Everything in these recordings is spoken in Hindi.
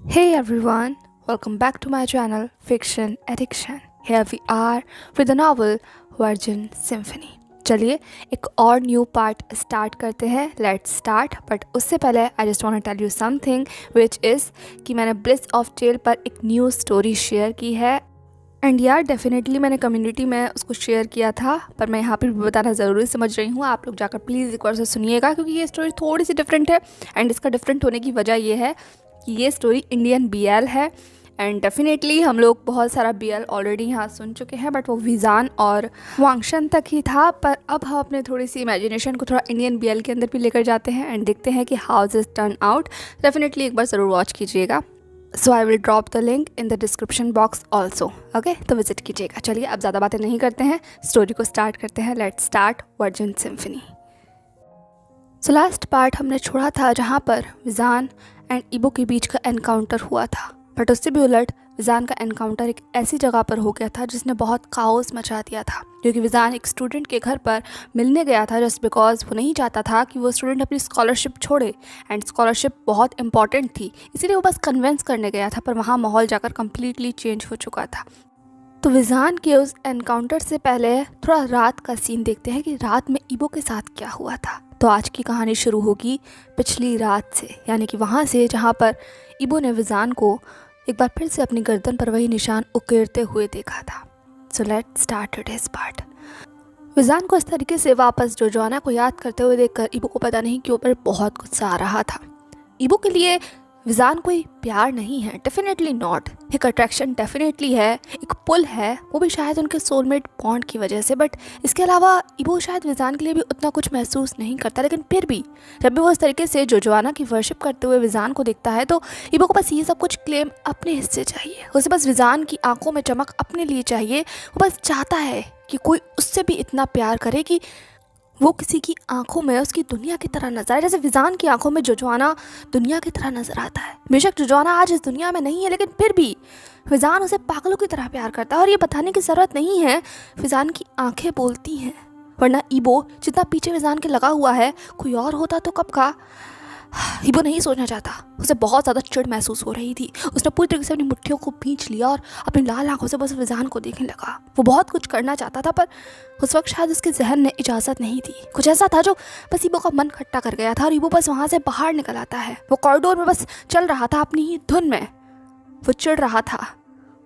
Hey everyone, welcome back to my channel Fiction Addiction. Here we are with the novel Virgin Symphony. चलिए एक और न्यू पार्ट स्टार्ट करते हैं. Let's start. बट उससे पहले I just want to tell you something which is कि मैंने ब्लिस ऑफ टेल पर एक न्यू स्टोरी शेयर की है. एंड यार डेफिनेटली मैंने कम्युनिटी में उसको शेयर किया था, पर मैं यहाँ पर भी बताना ज़रूरी समझ रही हूँ. आप लोग जाकर प्लीज़ एक बार से सुनिएगा, क्योंकि ये स्टोरी थोड़ी सी डिफरेंट है. एंड इसका डिफरेंट होने की वजह ये है कि ये स्टोरी इंडियन बीएल है. एंड डेफिनेटली हम लोग बहुत सारा बीएल ऑलरेडी यहाँ सुन चुके हैं, बट वो विजान और वांगशन तक ही था. पर अब हम अपने थोड़ी सी इमेजिनेशन को थोड़ा इंडियन बीएल के अंदर भी लेकर जाते हैं एंड देखते हैं कि how this turn out. Definitely एक बार ज़रूर वॉच कीजिएगा. So I will drop the link in the description box also. Okay, तो विजिट कीजिएगा. चलिए अब ज़्यादा बातें नहीं करते हैं, स्टोरी को स्टार्ट करते हैं. Let's start virgin symphony. So last part हमने छोड़ा था जहाँ पर विजान एंड इबो के बीच का एनकाउंटर हुआ था. बट उससे भी उलट विजान का एनकाउंटर एक ऐसी जगह पर हो गया था जिसने बहुत काओस मचा दिया था, क्योंकि विजान एक स्टूडेंट के घर पर मिलने गया था जस्ट बिकॉज वो नहीं चाहता था कि वो स्टूडेंट अपनी स्कॉलरशिप छोड़े. एंड स्कॉलरशिप बहुत इंपॉर्टेंट थी, इसीलिए वो बस कन्विंस करने गया था. पर वहाँ माहौल जाकर कम्प्लीटली चेंज हो चुका था. तो विजान के उस एनकाउंटर से पहले थोड़ा रात का सीन देखते हैं कि रात में इबो के साथ क्या हुआ था. तो आज की कहानी शुरू होगी पिछली रात से, यानी कि वहाँ से जहाँ पर इबो ने विजान को एक बार फिर से अपनी गर्दन पर वही निशान उकेरते हुए देखा था. So let's start this part. विजान को इस तरीके से वापस जोजोआना को याद करते हुए देखकर इबो को पता नहीं क्यों पर बहुत गुस्सा आ रहा था. इबो के लिए विजान कोई प्यार नहीं है, डेफिनेटली नॉट. एक अट्रैक्शन डेफिनेटली है, एक पुल है, वो भी शायद उनके सोलमेट बॉन्ड की वजह से. बट इसके अलावा इबो शायद विजान के लिए भी उतना कुछ महसूस नहीं करता. लेकिन फिर भी जब भी वो इस तरीके से जोजोआना की वर्शिप करते हुए विजान को देखता है तो इबो को बस ये सब कुछ क्लेम अपने हिस्से चाहिए. उसे बस विजान की आंखों में चमक अपने लिए चाहिए. वो बस चाहता है कि कोई उससे भी इतना प्यार करे कि वो किसी की आंखों में उसकी दुनिया की तरह नजर आए, जैसे विजान की आंखों में जोजोआना दुनिया की तरह नजर आता है. बेशक जोजोआना आज इस दुनिया में नहीं है, लेकिन फिर भी विजान उसे पागलों की तरह प्यार करता है. और ये बताने की ज़रूरत नहीं है, विजान की आंखें बोलती हैं. वरना इबो जितना पीछे विजान के लगा हुआ है, कोई और होता तो कब का. इबो नहीं सोचना चाहता. उसे बहुत ज़्यादा चिढ़ महसूस हो रही थी. उसने पूरी तरीके से अपनी मुट्ठियों को भींच लिया और अपनी लाल आंखों से बस विजान को देखने लगा. वो बहुत कुछ करना चाहता था, पर उस वक्त शायद उसके जहन ने इजाज़त नहीं थी. कुछ ऐसा था जो बस इबो का मन खट्टा कर गया था और इबो बस वहाँ से बाहर निकल आता है. वो कॉरिडोर में बस चल रहा था अपनी ही धुन में. वो चिढ़ रहा था,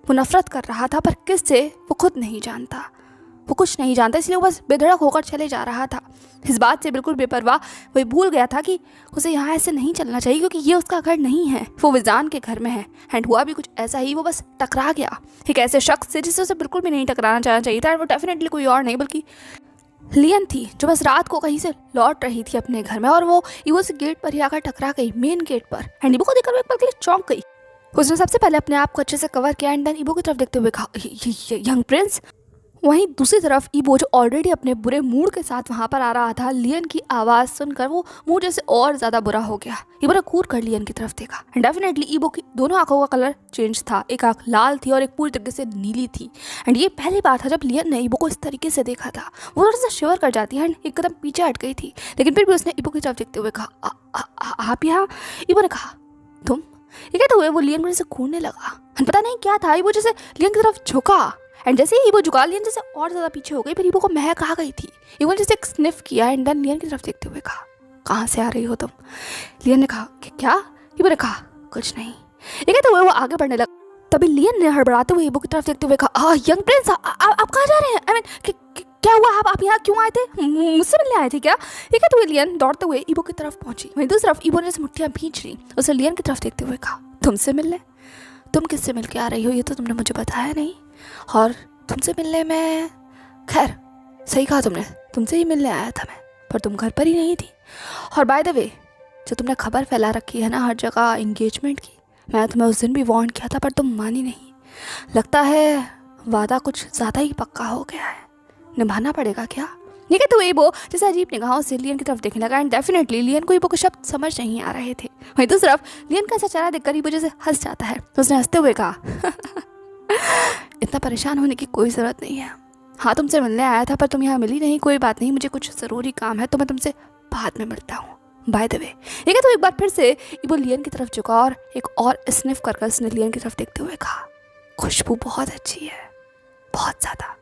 वो नफरत कर रहा था, पर किससे वो खुद नहीं जानता. वो कुछ नहीं जानता, इसलिए वो बस बेधड़क होकर चले जा रहा था. इस बात से बिल्कुल बेपरवाह वही भूल गया था कि उसे यहाँ ऐसे नहीं चलना चाहिए, क्योंकि ये उसका घर नहीं है, वो विजान के घर में है. एंड हुआ भी कुछ ऐसा ही, वो बस टकरा गया एक ऐसे शख्स से जिससे उसे बिल्कुल भी नहीं टकराना चाहना चाहिए था. एंड वो डेफिनेटली कोई और नहीं बल्कि लियन थी, जो बस रात को कहीं से लौट रही थी अपने घर में. और वो इबो से गेट पर ही आकर टकरा गई, मेन गेट पर. एंड इबो को देखकर वो एक पल के लिए चौंक गई. उसने सबसे पहले अपने आप को अच्छे से कवर किया एंड देन इबो की तरफ देखते हुए कहा, यंग प्रिंस. वहीं दूसरी तरफ इबो जो ऑलरेडी अपने बुरे मूड के साथ वहाँ पर आ रहा था, लियन की आवाज़ सुनकर वो मूड जैसे और ज़्यादा बुरा हो गया. इबो ने कूद कर लियन की तरफ देखा. डेफिनेटली इबो की दोनों आंखों का कलर चेंज था. एक आंख लाल थी और एक पूरी तरीके से नीली थी. एंड ये पहली बार था जब लियन ने इबो को इस तरीके से देखा था. वो थोड़ा सा शिवर कर जाती है एंड एक कदम पीछे हट गई थी. लेकिन फिर भी उसने इबो की तरफ देखते हुए कहा, आप यहाँ. इबो ने कहा, तुम ये कहते हुए वो लियन को जैसे घूरने लगा. पता नहीं क्या था, इबो जैसे लियन की तरफ झुका. एंड जैसे ही इबो झुका, लियन जैसे और ज़्यादा पीछे हो गई. फिर इबो को महक आ गई थी. इबो ने जैसे एक स्निफ किया एंड देन लियन की तरफ देखते हुए कहा, कहाँ से आ रही हो तुम. लियन ने कहा, क्या. इबो ने कहा, कुछ नहीं. ये कहते हुए वो आगे बढ़ने लगा. तभी लियन ने हड़बड़ाते हुए इबो की तरफ देखते हुए कहा, यंग प्रिंस, आप कहाँ जा रहे हैं. आई मीन क्या हुआ, आप यहाँ क्यों आए थे, मुझसे मिलने आए थे क्या. ये कहते हुए लियन दौड़ते हुए इबो की तरफ पहुंची. वहीं दूसरी तरफ इबो ने जैसे मुट्ठियाँ भींच ली. उसे लियन की तरफ देखते हुए कहा, तुमसे मिलने. तुम किससे मिल के आ रही हो, ये तो तुमने मुझे बताया नहीं. और तुमसे मिलने में, खैर सही कहा तुमने, तुमसे ही मिलने आया था मैं, पर तुम घर पर ही नहीं थी. और बाय द वे, जो तुमने खबर फैला रखी है ना हर जगह एंगेजमेंट की, मैं तुम्हें उस दिन भी वार्न किया था पर तुम मानी नहीं. लगता है वादा कुछ ज़्यादा ही पक्का हो गया है, निभाना पड़ेगा क्या. ये कहते हुए इबो जैसे अजीब निगाहों से लियन की तरफ देखने लगा. एंड डेफिनेटली लियन को इबो के शब्द समझ नहीं आ रहे थे. वहीं दूसरी तरफ लियन का ऐसा चेहरा देखकर इबो जैसे हंस जाता है. तो उसने हंसते हुए कहा, इतना परेशान होने की कोई ज़रूरत नहीं है. हाँ, तुमसे मिलने आया था पर तुम यहाँ मिली नहीं. कोई बात नहीं, मुझे कुछ ज़रूरी काम है तो मैं तुमसे बाद में मिलता हूँ. बाय द वे ये क्या, तो एक बार फिर से इबो लियन की तरफ झुका और एक और स्निफ कर उसने लियन की तरफ देखते हुए कहा, खुशबू बहुत अच्छी है, बहुत ज़्यादा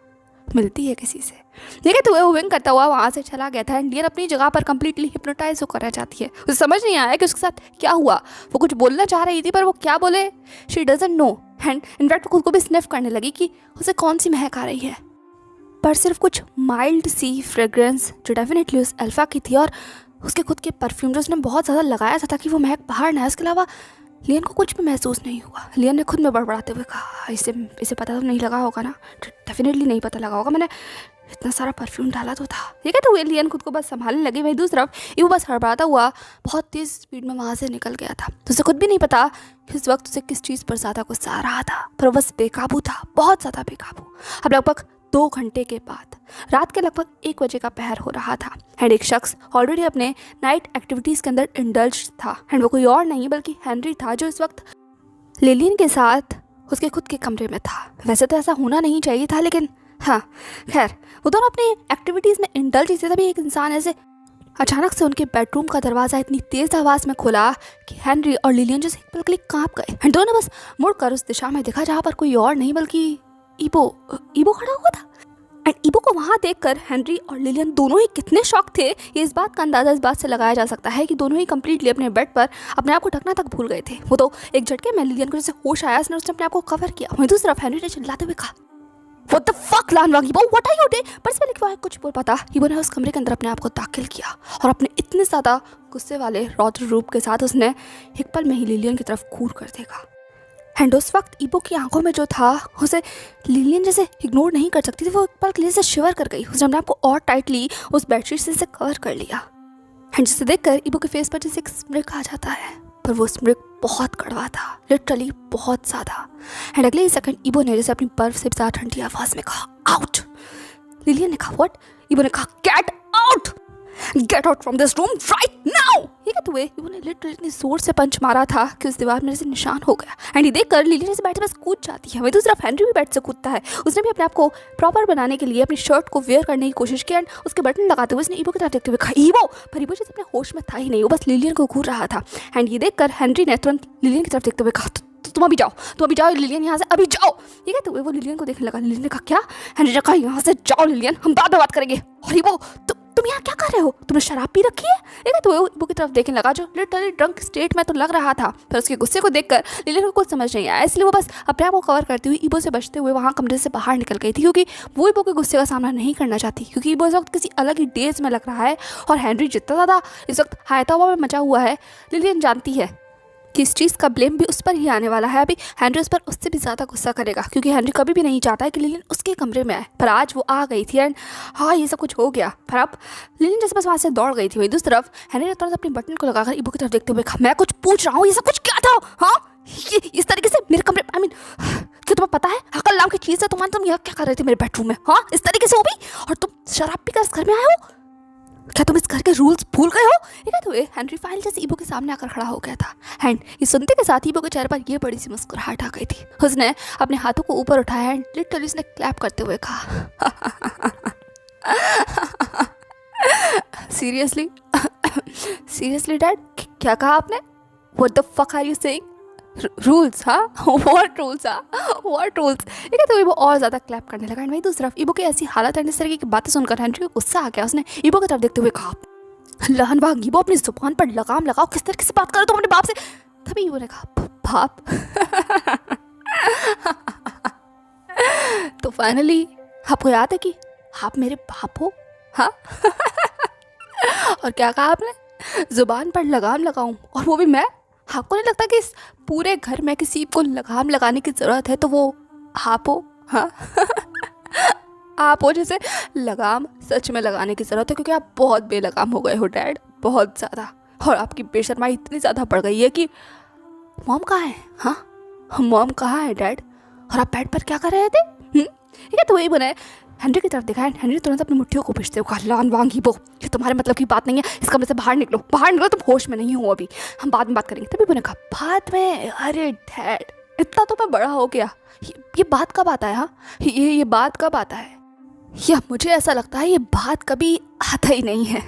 मिलती है किसी से। देखिए तो वो विंग करता हुआ वहाँ से चला गया था एंड लियन अपनी जगह पर कंप्लीटली हिप्नोटाइज होकर रह जाती है। उसे समझ नहीं आया कि उसके साथ क्या हुआ। वो कुछ बोलना चाह रही थी पर वो क्या बोले she doesn't know. And in fact खुद को भी स्निफ करने लगी कि उसे कौन सी महक आ रही है, पर सिर्फ कुछ माइल्ड सी फ्रेग्रेंस जो डेफिनेटली उस अल्फा की थी और उसके खुद के परफ्यूम जो उसने बहुत ज़्यादा लगाया था ताकि वो महक बाहर ना आए। इसके अलावा लियन को कुछ भी महसूस नहीं हुआ। लियन ने खुद में बड़बड़ाते हुए कहा, इसे पता तो नहीं लगा होगा ना, डेफिनेटली नहीं पता लगा होगा, मैंने इतना सारा परफ्यूम डाला तो था। ठीक है, तो लियन खुद को बस संभालने लगी। वहीं दूसरी तरफ वो बस हड़बड़ाता हुआ बहुत तेज़ स्पीड में वहाँ से निकल गया था। तो उसे खुद भी नहीं पता कि उस वक्त उसे किस चीज़ पर ज़्यादा गुस्सा आ रहा था, पर वो बस बेकाबू था, बहुत ज़्यादा बेकाबू। अब लगभग 2 घंटे के बाद रात के लगभग 1 बजे का पहर हो रहा था एंड एक शख्स ऑलरेडी अपने नाइट एक्टिविटीज़ के अंदर इंडल्ज था एंड वो कोई और नहीं बल्कि हेनरी था, जो इस वक्त लिलियन के साथ उसके खुद के कमरे में था। वैसे तो ऐसा होना नहीं चाहिए था, लेकिन हाँ खैर वो दोनों अपनी एक्टिविटीज़ में इंडल्ज थे। तभी एक इंसान ऐसे अचानक से उनके बेडरूम का दरवाज़ा इतनी तेज़ आवाज़ में खुला कि हेनरी और लिलियन जैसे एक पल के लिए काँप गए एंड दोनों बस मुड़कर उस दिशा में देखा जहाँ पर कोई और नहीं बल्कि ईबो खड़ा हुआ था। एंड ईबो को वहाँ देखकर हेनरी और लिलियन दोनों ही कितने शॉक थे, ये इस बात का अंदाज़ा इस बात से लगाया जा सकता है कि दोनों ही कंप्लीटली अपने बेड पर अपने आप को ढकना तक भूल गए थे। वो तो एक झटके में लिलियन को जैसे होश आया, उसने अपने आप को कवर किया। वहीं दूसरी तरफ हेनरी ने चिल्लाते हुए कहा, What the fuck लानवांग ईबो, what are you doing? पर इसमें लिखा है कुछ बोल पाता। ईबो ने उस कमरे के अंदर अपने आप को दाखिल किया और अपने इतने ज़्यादा गुस्से वाले रौद्र रूप के साथ उसने एक पल में ही लिलियन की तरफ घूर कर देखा। एंड उस वक्त ईबो की आंखों में जो था उसे लिलियन जैसे इग्नोर नहीं कर सकती थी। वो एक पल के लिए से शिवर कर गई। उसने अपने आप को और टाइटली उस बेडशीट से कवर कर लिया एंड जिसे देखकर ईबो के फेस पर जैसे एक स्मृक आ जाता है, पर वो स्मृक बहुत कड़वा था, लिटरली बहुत ज़्यादा। एंड अगले ही सेकंड ईबो ने जैसे अपनी बर्फ से ज़्यादा ठंडी आवाज़ में कहा, आउट। लिलियन ने कहा, व्हाट? ईबो ने कहा, get out from this room right now. ये कहते हुए ईबो ने लिटरली इतनी जोर से पंच मारा था कि उस दीवार में जैसे निशान हो गया। एंड ये देखकर लिलियन जैसे बैठ से बस कूद जाती है। वही दूसरा हेनरी भी बैठ से कूदता है। उसने भी अपने आप को प्रॉपर बनाने के लिए अपनी शर्ट को वेयर करने की कोशिश की एंड उसके बटन लगाते हुए उसने ईबो की तरफ देखते हुए कहा, ईबो। पर ईबो जैसे अपने होश में था ही नहीं, वो बस लिलियन को घूर रहा था। एंड ये देखकर हेनरी ने तुरंत लिलियन की तरफ देखते हुए कहा, तुम अभी जाओ लिलियन, यहाँ से अभी जाओ। ये कहते हुए वो लिलियन को देखने लगा। लिलियन ने कहा, क्या? हेनरी ने कहा, यहाँ से जाओ लिलियन, हम बाद में बात करेंगे। और ईबो, तुम यहाँ क्या कर रहे हो? तुमने शराब पी रखी है? ये कहते हुए ईबो की तरफ देखने लगा, जो लिटरली ड्रंक स्टेट में तो लग रहा था। फिर उसके गुस्से को देखकर लिलियन को कुछ समझ नहीं आया, इसलिए वो बस अपने आप को कवर करती हुई ईबो से बचते हुए वहाँ कमरे से बाहर निकल गई थी, क्योंकि वो ईबो के गुस्से का सामना नहीं करना चाहती, क्योंकि ईबो इस वक्त किसी अलग ही डेज में लग रहा है। और हेनरी जितना ज़्यादा इस वक्त हायतावा में मचा हुआ है, लिलियन जानती है कि इस चीज़ का ब्लेम भी उस पर ही आने वाला है। अभी हेनरी उस पर उससे भी ज़्यादा गुस्सा करेगा, क्योंकि हेनरी कभी भी नहीं चाहता है कि लिलियन उसके कमरे में आए, पर आज वो आ गई थी एंड हाँ ये सब कुछ हो गया। पर अब लिलियन जैसे बस वहाँ से दौड़ गई थी। वही दूसरी तरफ हेनरी ने तुरंत अपनी बटन को लगाकर ईबो की तरफ देखते हुए कहा, मैं कुछ पूछ रहा हूँ, ये सब कुछ क्या था? हाँ ये इस तरीके से मेरे कमरे, क्या तुम्हें पता है अकल नाम की चीज़ है? तुम यह क्या कर रहे थे मेरे बेडरूम में? हाँ इस तरीके से वो भी, और तुम शराब पीकर इस घर में आए हो? क्या तुम इस घर के रूल्स भूल गए हो? ये कहते हुए हेनरी फाइल जैसे ईबो के सामने आकर खड़ा हो गया था। एंड ये सुनते के साथ ईबो के चेहरे पर ये बड़ी सी मुस्कुराहट आ गई थी। उसने अपने हाथों को ऊपर उठाया एंड लिटरली उसने क्लैप करते हुए कहा, सीरियसली डैड, क्या कहा आपने? What the fuck are you saying? Rules? हाँ व्हाट रूल्स? What rules? ये कहते हुए वो और ज़्यादा क्लैप करने लगा। एंड वही दूसरी तरफ ईबो की ऐसी हालत एंड इस तरीके की बातें सुनकर हेनरी को गुस्सा आ गया। उसने ईबो की तरफ देखते हुए कहा, लहनवाग ईबो, अपनी जुबान पर लगाम लगाओ, किस तरीके से बात करो तुम अपने बाप से? तभी ईबो ने कहा, बाप? तो फाइनली आपको याद है कि आप मेरे बाप हो? हाँ। और क्या कहा आपने? जुबान पर लगाम लगाऊं, और वो भी मैं? आपको नहीं लगता कि इस पूरे घर में किसी को लगाम लगाने की ज़रूरत है तो वो आप हो? हाँ। आप हो जिसे लगाम सच में लगाने की ज़रूरत है, क्योंकि आप बहुत बेलगाम हो गए हो डैड, बहुत ज़्यादा। और आपकी बेशर्माई इतनी ज़्यादा बढ़ गई है कि मॉम कहाँ है? हाँ मॉम कहाँ है डैड? और आप बेड पर क्या कर रहे थे? ठीक है, तो वही बना है। हेनरी की तरफ देखा है। हेनरी तुरंत अपनी मुट्ठियों को पिछते हुए कहा, लानवांग ईबो, ये तुम्हारे मतलब की बात नहीं है, इस कमरे से बाहर निकलो, तुम होश में नहीं हो अभी, हम बाद में बात करेंगे। तभी उन्होंने कहा, बाद में? अरे डैड, इतना तो मैं बड़ा हो गया, ये बात कब आता है? हाँ ये बात कब आता है? या मुझे ऐसा लगता है ये बात कभी आता ही नहीं है।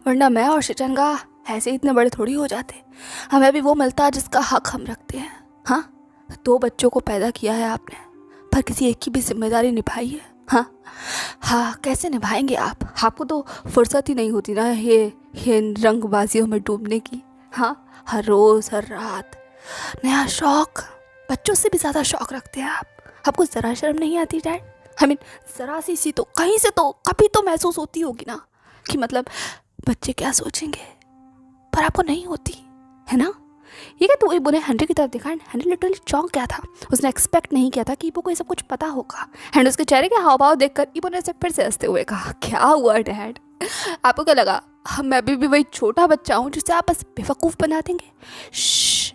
वरना मैं और शिचनगा ऐसे इतने बड़े थोड़ी हो जाते। हमें भी वो मिलता जिसका हक हम रखते हैं। हाँ, 2 बच्चों को पैदा किया है आपने, पर किसी एक की भी जिम्मेदारी निभाई है? हाँ हाँ, कैसे निभाएंगे आप? आपको तो फुर्सत ही नहीं होती ना ये रंगबाजियों में डूबने की। हाँ, हर रोज़ हर रात नया शौक, बच्चों से भी ज़्यादा शौक रखते हैं आप। आपको ज़रा शर्म नहीं आती डैड? ज़रा सी तो कहीं से तो कभी तो महसूस होती होगी ना कि मतलब बच्चे क्या सोचेंगे, पर आपको नहीं होती है ना। ये क्या तो इबो ने हेनरी की तरफ देखा एंड हेनरी लिटरली चौंक गया था। उसने एक्सपेक्ट नहीं किया था कि इबो को ये सब कुछ पता होगा। एंड उसके चेहरे के हाव भाव देखकर इबो ने फिर से हंसते हुए कहा, क्या हुआ डैड? आपको क्या लगा मैं भी वही छोटा बच्चा हूँ जिसे आप बस बेवकूफ़ बना देंगे? श्श,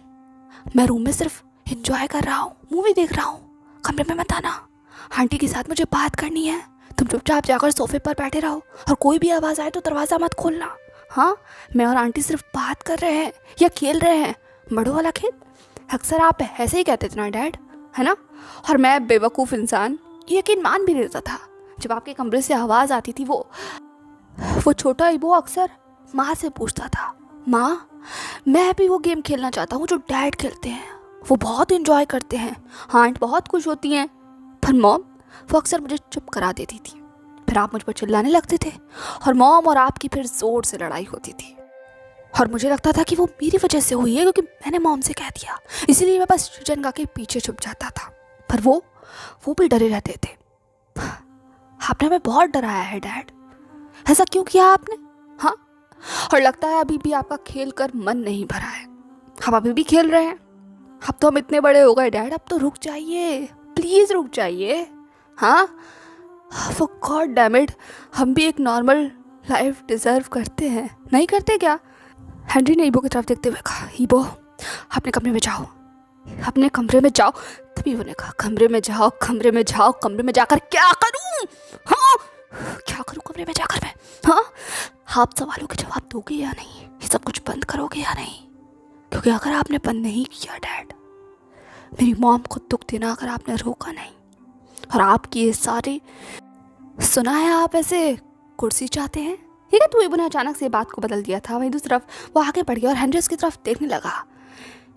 मैं रूम में सिर्फ एंजॉय कर रहा हूँ, मूवी देख रहा हूँ। कमरे में मत आना, आंटी के साथ मुझे बात करनी है। तुम चुपचाप जाकर सोफे पर बैठे रहो और कोई भी आवाज़ आए तो दरवाज़ा मत खोलना। हाँ, मैं और आंटी सिर्फ बात कर रहे हैं या खेल रहे हैं, बड़ों वाला खेल। अक्सर आप ऐसे ही कहते थे ना डैड, है ना। और मैं बेवकूफ़ इंसान यकीन मान भी लेता था। जब आपके कमरे से आवाज़ आती थी वो छोटा इबो अक्सर माँ से पूछता था, माँ मैं भी वो गेम खेलना चाहता हूँ जो डैड खेलते हैं, वो बहुत इन्जॉय करते हैं, आंट बहुत खुश होती हैं। पर मॉम वो अक्सर मुझे चुप करा देती थी। फिर आप मुझ पर चिल्लाने लगते थे और मॉम और आपकी फिर ज़ोर से लड़ाई होती थी। और मुझे लगता था कि वो मेरी वजह से हुई है क्योंकि मैंने मॉम से कह दिया, इसीलिए मैं बस जनगा के पीछे छुप जाता था। पर वो भी डरे रहते थे। आपने हमें बहुत डराया है डैड, ऐसा क्यों किया आपने? हाँ, और लगता है अभी भी आपका खेल कर मन नहीं भरा है। हम अभी भी खेल रहे हैं। अब तो हम इतने बड़े हो गए डैड, अब तो रुक जाइए, प्लीज़ रुक जाइए। हाँ, फॉर गॉड डैम इट, हम भी एक नॉर्मल लाइफ डिज़र्व करते हैं, नहीं करते क्या? हेनरी ने इबो की तरफ देखते हुए कहा, इबो अपने कमरे में जाओ, अपने कमरे में जाओ। तभी इबो ने कहा, कमरे में जाओ, कमरे में जाओ, कमरे में जाकर क्या करूं? हाँ, क्या करूं कमरे में जाकर मैं? हाँ, आप सवालों के जवाब दोगे या नहीं? ये सब कुछ बंद करोगे या नहीं? क्योंकि अगर आपने बंद नहीं किया डैड, मेरी मॉम को दुख देना अगर आपने रोका नहीं, और आपकी ये सारी सुना है आप ऐसे कुर्सी चाहते हैं। ठीक है, तो इबो ने अचानक से बात को बदल दिया था। वहीं दूसरी तरफ वो आगे बढ़ गया और हेनरी उसकी तरफ देखने लगा।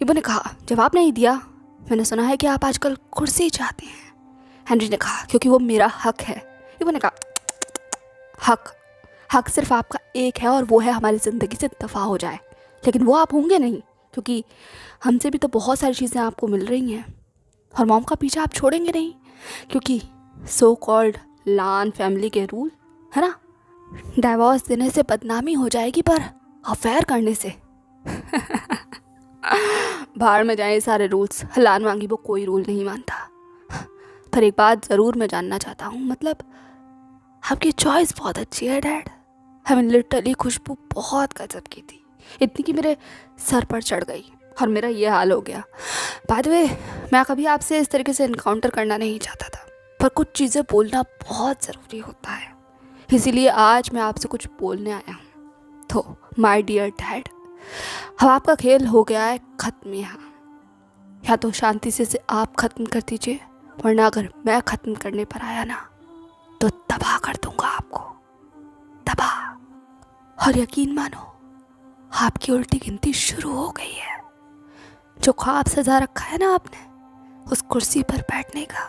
इबो ने कहा, जवाब नहीं दिया, मैंने सुना है कि आप आजकल कुर्सी चाहते हैं। हेनरी ने कहा, क्योंकि वो मेरा हक है। इबो ने कहा, हक सिर्फ आपका एक है और वो है हमारी ज़िंदगी से दफ़ा हो जाए, लेकिन वो आप होंगे नहीं, क्योंकि हमसे भी तो बहुत सारी चीज़ें आपको मिल रही हैं। और मॉम का पीछा आप छोड़ेंगे नहीं, क्योंकि सो कॉल्ड लान फैमिली के रूल है ना, डाइवोर्स देने से बदनामी हो जाएगी, पर अफेयर करने से बाहर में जाए सारे रूल्स। लान वांगी वो कोई रूल नहीं मानता। पर एक बात ज़रूर मैं जानना चाहता हूँ, मतलब आपकी चॉइस बहुत अच्छी है डैड। हमें लिटरली खुशबू बहुत गजब की थी, इतनी कि मेरे सर पर चढ़ गई और मेरा ये हाल हो गया। बाय द वे, मैं कभी आपसे इस तरीके से इनकाउंटर करना नहीं चाहता था, पर कुछ चीज़ें बोलना बहुत ज़रूरी होता है, इसीलिए आज मैं आपसे कुछ बोलने आया हूँ। तो माय डियर डैड, अब आपका खेल हो गया है ख़त्म यहाँ। या तो शांति से आप ख़त्म कर दीजिए, वरना अगर मैं ख़त्म करने पर आया ना तो तबाह कर दूंगा आपको, तबाह। और यकीन मानो, आपकी उल्टी गिनती शुरू हो गई है। जो ख्वाब सजा रखा है ना आपने उस कुर्सी पर बैठने का,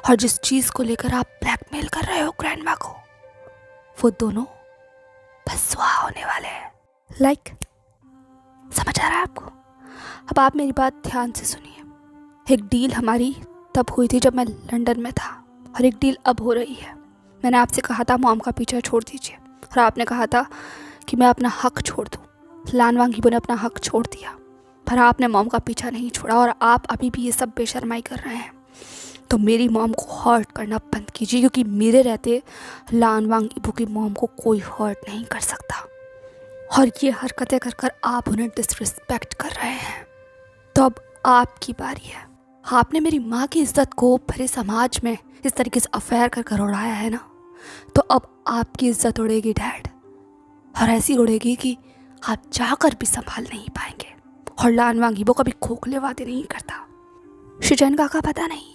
और जिस चीज़ को लेकर आप ब्लैकमेल कर रहे हो ग्रैंडमा को, वो दोनों बस सुहा होने वाले हैं। लाइक, समझ आ रहा है आपको? अब आप मेरी बात ध्यान से सुनिए। एक डील हमारी तब हुई थी जब मैं लंदन में था, और एक डील अब हो रही है। मैंने आपसे कहा था मॉम का पीछा छोड़ दीजिए, और आपने कहा था कि मैं अपना हक छोड़ दूँ। लान वांगीबो ने अपना हक छोड़ दिया, पर आपने मॉम का पीछा नहीं छोड़ा, और आप अभी भी ये सब बेशर्माई कर रहे हैं। तो मेरी मॉम को हर्ट करना बंद कीजिए, क्योंकि मेरे रहते लान वांगीबो की मॉम को कोई हर्ट नहीं कर सकता। और ये हरकतें कर कर आप उन्हें डिसरिस्पेक्ट कर रहे हैं। तो अब आपकी बारी है। आपने मेरी माँ की इज्जत को भरे समाज में इस तरीके से अफेयर कर कर उड़ाया है ना, तो अब आपकी इज्जत उड़ेगी डैड, और ऐसी उड़ेगी कि आप जाकर भी संभाल नहीं पाएंगे। और लान वांगीबो कभी खोखले वादे नहीं करता। शिजन का पता नहीं,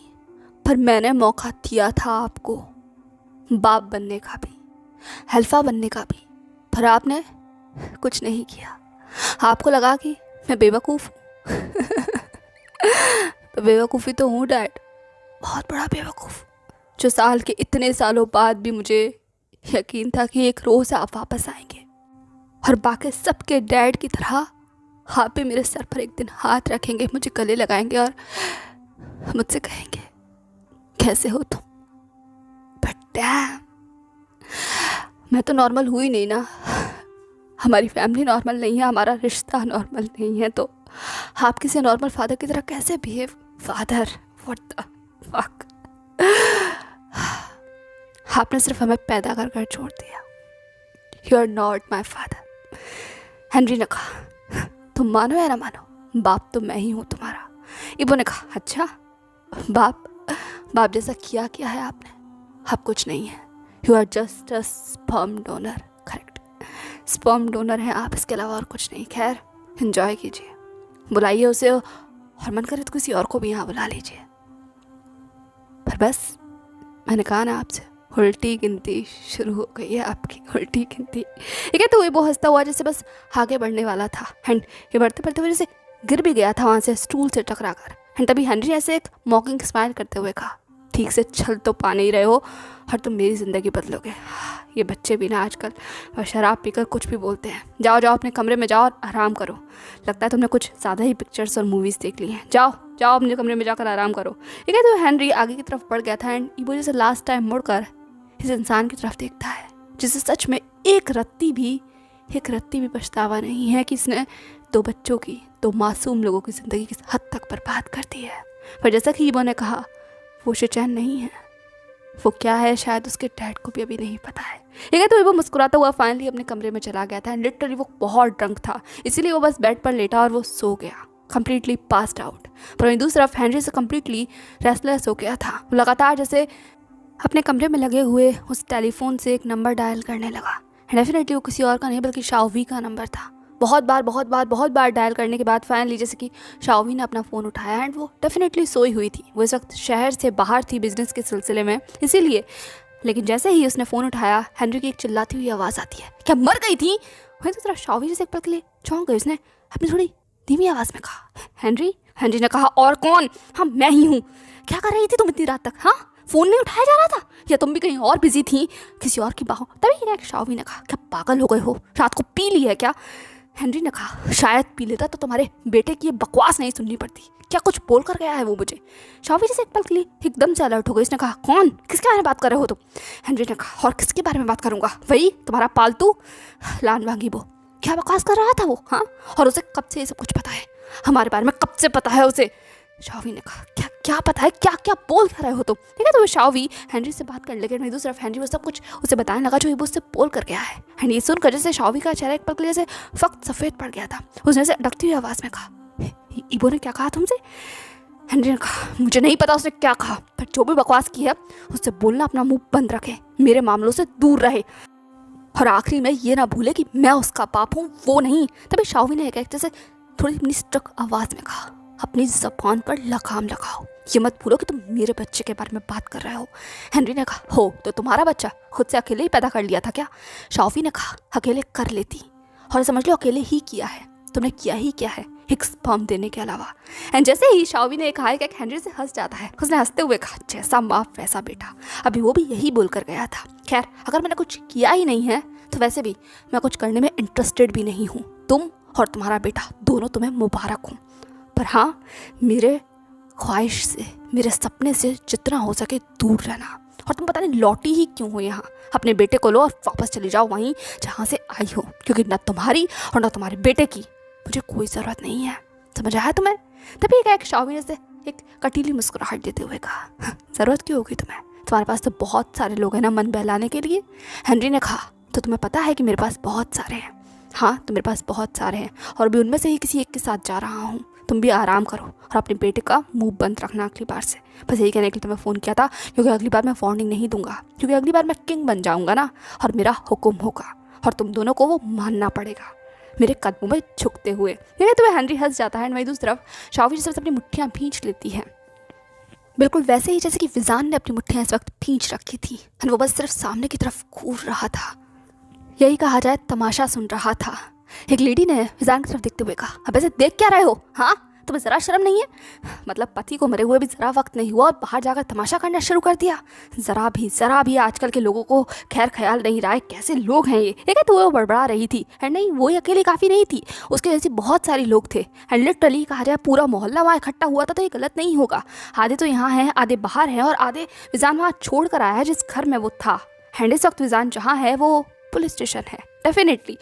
पर मैंने मौका दिया था आपको बाप बनने का भी, अल्फा बनने का भी, पर आपने कुछ नहीं किया। आपको लगा कि मैं बेवकूफ़ हूँ। तो बेवकूफ़ी तो हूँ डैड, बहुत बड़ा बेवकूफ़, जो साल के इतने सालों बाद भी मुझे यकीन था कि एक रोज़ आप वापस आएंगे और बाकी सबके डैड की तरह आप भी मेरे सर पर एक दिन हाथ रखेंगे, मुझे गले लगाएंगे और मुझसे कहेंगे कैसे हो तुम। बट डैम, मैं तो नॉर्मल हुई नहीं ना, हमारी फैमिली नॉर्मल नहीं है, हमारा रिश्ता नॉर्मल नहीं है, तो आप किसी नॉर्मल फादर की तरह कैसे behave. Father, what the fuck. आपने सिर्फ हमें पैदा कर कर छोड़ दिया। You are not my father. Henry ने कहा, तुम मानो या ना मानो, बाप तो मैं ही हूँ तुम्हारा। इबो ने कहा, अच्छा बाप जैसा क्या है आपने? आप कुछ नहीं है, you are just a sperm donor. Correct, sperm donor हैं आप, इसके अलावा और कुछ नहीं। खैर, एंजॉय कीजिए, बुलाइए उसे और मन करे तो किसी और को भी यहाँ बुला लीजिए। पर बस, मैंने कहा ना आपसे, उल्टी गिनती शुरू हो गई है आपकी, उल्टी गिनती। ये कहते हुए वो हंसता हुआ जैसे बस आगे बढ़ने वाला था, एंड ये बढ़ते बढ़ते हुए जैसे गिर भी गया था वहाँ से स्टूल से टकरा कर। एंड तभी हेनरी ऐसे एक मॉकिंग स्माइल करते हुए कहा, ठीक से चल तो पा नहीं रहे हो और तुम मेरी ज़िंदगी बदलोगे। ये बच्चे भी ना आजकल शराब पीकर कुछ भी बोलते हैं। जाओ अपने कमरे में जाओ और आराम करो। लगता है तुमने कुछ ज़्यादा ही पिक्चर्स और मूवीज़ देख ली हैं। जाओ अपने कमरे में जाकर आराम करो। ये कहते हुए हेनरी आगे की तरफ बढ़ गया था, एंड इबो जैसे लास्ट टाइम मुड़कर इस इंसान की तरफ देखता है जिसे सच में एक रत्ती भी पछतावा नहीं है कि इसने 2 बच्चों की, 2 मासूम लोगों की ज़िंदगी किस हद तक बर्बाद कर दी है। पर जैसा कि इबो ने कहा, वो शेचैन नहीं है। वो क्या है शायद उसके डैड को भी अभी नहीं पता है। ये कहते हुए वो मुस्कुराता हुआ फाइनली अपने कमरे में चला गया था, एंड लिटरली वो बहुत ड्रंक था, इसीलिए वो बस बेड पर लेटा और वो सो गया, कंप्लीटली पास्ड आउट। पर वहीं दूसरी तरफ हेनरी से कंप्लीटली रेस्टलेस हो गया था। वो लगातार जैसे अपने कमरे में लगे हुए उस टेलीफोन से एक नंबर डायल करने लगा। डेफिनेटली वो किसी और का नहीं बल्कि शाओवी का नंबर था। बहुत बार डायल करने के बाद फाइनली जैसे कि शाओवी ने अपना फ़ोन उठाया, एंड वो डेफिनेटली सोई हुई थी। वो इस वक्त शहर से बाहर थी बिजनेस के सिलसिले में, इसीलिए। लेकिन जैसे ही उसने फ़ोन उठाया, हेनरी की एक चिल्लाती हुई आवाज़ आती है, क्या मर गई थी? वहीं तो तरफ शाओवी जैसे एक पल के लिए चौंक गई। उसने अपनी थोड़ी धीमी आवाज़ में कहा, हेनरी ने कहा, और कौन? हाँ, मैं ही हूँ। क्या कर रही थी तुम इतनी रात तक? हाँ, फ़ोन नहीं उठाया जा रहा था, या तुम भी कहीं और बिजी थी किसी और की बाहों? तभी शाओवी ने कहा, क्या पागल हो गए हो? रात को पी ली है क्या? हेनरी ने कहा, शायद पी लेता तो तुम्हारे बेटे की ये बकवास नहीं सुननी पड़ती। क्या कुछ बोल कर गया है वो मुझे? शाओवी जैसे एक पल के लिए एकदम से अलर्ट हो गई। उसने कहा, कौन? किसके बारे में बात कर रहे हो तुम? हेनरी ने कहा, और किसके बारे में बात करूंगा? वही तुम्हारा पालतू लानवांगी वो। क्या बकवास कर रहा था वो? हाँ, और उसे कब से ये सब कुछ पता है? हमारे बारे में कब से पता है उसे? शाओवी ने कहा, क्या पता है? क्या बोल कर रहे हो तुम? ठीक है, तो वो शाओवी हेनरी से बात करने लगे। दूसरी तरफ हेनरी वो सब कुछ उसे बताने लगा जो इबो उससे बोल कर गया है। एंड ये सुनकर जैसे शाओवी का चेहरा एक पल के लिए जैसे फक्त सफ़ेद पड़ गया था। उसने से अटकती हुई आवाज़ में कहा, इबो ने क्या कहा तुमसे? हेनरी ने कहा, मुझे नहीं पता उसने क्या कहा, पर जो भी बकवास की है उससे बोलना अपना मुंह बंद रखे, मेरे मामलों से दूर रहे, और आखिरी में ये ना भूले कि मैं उसका बाप हूँ, वो नहीं। तभी शाओवी ने एक जैसे थोड़ी अपनी स्ट्रक आवाज़ में कहा, अपनी ज़बान पर लगाम लगाओ, ये मत भूलो कि तुम मेरे बच्चे के बारे में बात कर रहे हो। हेनरी ने कहा, हो तो तुम्हारा बच्चा खुद से अकेले ही पैदा कर लिया था क्या? शाओवी ने कहा, अकेले कर लेती, और समझ लो अकेले ही किया है। तुमने किया ही क्या है एक स्पर्म देने के अलावा? एंड जैसे ही शाओवी ने कहा कि हेनरी से हंस जाता है, उसने हंसते हुए कहा, जैसा बाप वैसा बेटा। अभी वो भी यही बोल कर गया था। खैर, अगर मैंने कुछ किया ही नहीं है तो वैसे भी मैं कुछ करने में इंटरेस्टेड भी नहीं हूँ। तुम और तुम्हारा बेटा दोनों तुम्हें मुबारक हूँ, पर हाँ, मेरे ख्वाहिश से, मेरे सपने से जितना हो सके दूर रहना। और तुम पता नहीं लौटी ही क्यों हो यहाँ? अपने बेटे को लो और वापस चली जाओ वहीं जहाँ से आई हो, क्योंकि ना तुम्हारी और ना तुम्हारे बेटे की मुझे कोई ज़रूरत नहीं है। समझ आया तुम्हें? तभी एक शाओवी ने से एक कटीली मुस्कुराहट देते हुए कहा, ज़रूरत क्यों होगी तुम्हें? तुम्हारे पास तो बहुत सारे लोग हैं ना मन बहलाने के लिए। हेनरी ने कहा, तो तुम्हें पता है कि मेरे पास बहुत सारे हैं। हाँ, तो मेरे पास बहुत सारे हैं, और अभी उनमें से ही किसी एक के साथ जा रहा हूँ। तुम भी आराम करो और अपने बेटे का मुंह बंद रखना अगली बार से। बस यही कहने के लिए तुम्हें फ़ोन किया था, क्योंकि अगली बार मैं वार्निंग नहीं दूंगा, क्योंकि अगली बार मैं किंग बन जाऊंगा ना, और मेरा हुक्म होगा, और तुम दोनों को वो मानना पड़ेगा मेरे कदमों में झुकते हुए। ये तो हेनरी हंस जाता है। वहीं दूसरी तरफ शाओवी जैसे अपनी मुट्ठियाँ भींच लेती है, बिल्कुल वैसे ही जैसे कि विजान ने अपनी मुट्ठियाँ इस वक्त भींच रखी थी, और वो बस सिर्फ सामने की तरफ घूर रहा था। यही कहा जाए तमाशा सुन रहा था। एक लेडी ने विजान की तरफ देखते हुए कहा, अब ऐसे देख क्या रहे हो? हाँ, तुम्हें ज़रा शर्म नहीं है? मतलब पति को मरे हुए भी ज़रा वक्त नहीं हुआ और बाहर जाकर तमाशा करना शुरू कर दिया। ज़रा भी आजकल के लोगों को खैर ख्याल नहीं रहा है, कैसे लोग हैं ये। एक तो वो बड़बड़ा रही थी, एंड नहीं वो ही अकेली काफ़ी नहीं थी, उसके जैसे बहुत सारे लोग थे। एंड लिटरली कहा जाए पूरा मोहल्ला वहाँ इकट्ठा हुआ था, तो ये गलत नहीं होगा। आधे तो यहाँ हैं, आधे बाहर हैं, और आधे विजान वहाँ छोड़ कर आया है जिस घर में वो था। एंड इस वक्त विजान जहाँ है वो पुलिस स्टेशन है। डेफिनेटली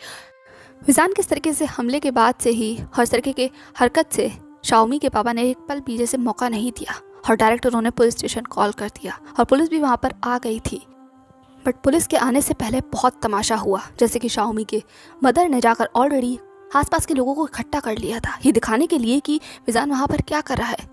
विजान किस तरीके से हमले के बाद से ही हर तरीके के हरकत से शाओमी के पापा ने एक पल भी जैसे मौका नहीं दिया, और डायरेक्ट उन्होंने पुलिस स्टेशन कॉल कर दिया, और पुलिस भी वहाँ पर आ गई थी। बट पुलिस के आने से पहले बहुत तमाशा हुआ, जैसे कि शाओमी के मदर ने जाकर ऑलरेडी आसपास के लोगों को इकट्ठा कर लिया था, ये दिखाने के लिए कि विजान वहाँ पर क्या कर रहा है,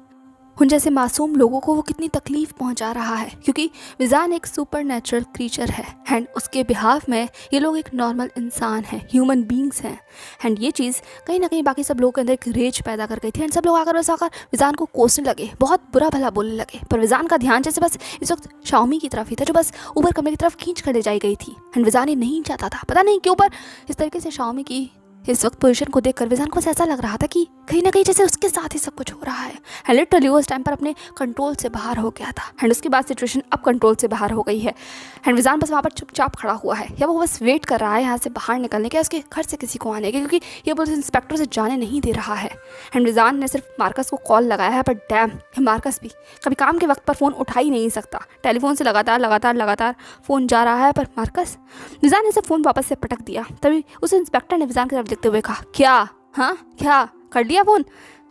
उन जैसे मासूम लोगों को वो कितनी तकलीफ पहुंचा रहा है। क्योंकि विजान एक सुपर नेचुरल क्रीचर है, एंड उसके बिहाफ में ये लोग एक नॉर्मल इंसान हैं, ह्यूमन बींग्स हैं। एंड ये चीज़ कहीं ना कहीं बाकी सब लोगों के अंदर एक रेज पैदा कर गई थी, एंड सब लोग आकर विजान को कोसने लगे, बहुत बुरा भला बोलने लगे। पर विजान का ध्यान जैसे बस इस वक्त शाओमी की तरफ ही था, जो बस ऊपर कमरे की तरफ खींच कर ले जाई गई थी। एंड विजान ये नहीं चाहता था, पता नहीं क्यों, पर इस तरीके से शाओमी की इस वक्त पोजीशन को देखकर विजान को ऐसा लग रहा था कि कहीं ना कहीं जैसे उसके साथ ही सब कुछ हो रहा है। लिटरली वो उस टाइम पर अपने कंट्रोल से बाहर हो गया था, एंड उसके बाद सिचुएशन अब कंट्रोल से बाहर हो गई है। एंड विजान बस वहाँ पर चुपचाप खड़ा हुआ है, या वो बस वेट कर रहा है यहाँ से बाहर निकलने के, उसके घर से किसी को आने के, क्योंकि ये पुलिस इंस्पेक्टर से जाने नहीं दे रहा है। एंड विजान ने सिर्फ मार्कस को कॉल लगाया है, पर डैम मार्कस भी कभी काम के वक्त पर फ़ोन उठा ही नहीं सकता। टेलीफोन से लगातार फ़ोन जा रहा है, पर मार्कस, विजान ने सिर्फ फ़ोन वापस से पटक दिया। तभी उस इंस्पेक्टर ने विजान की तरफ देखते हुए कहा, क्या कर लिया फ़ोन?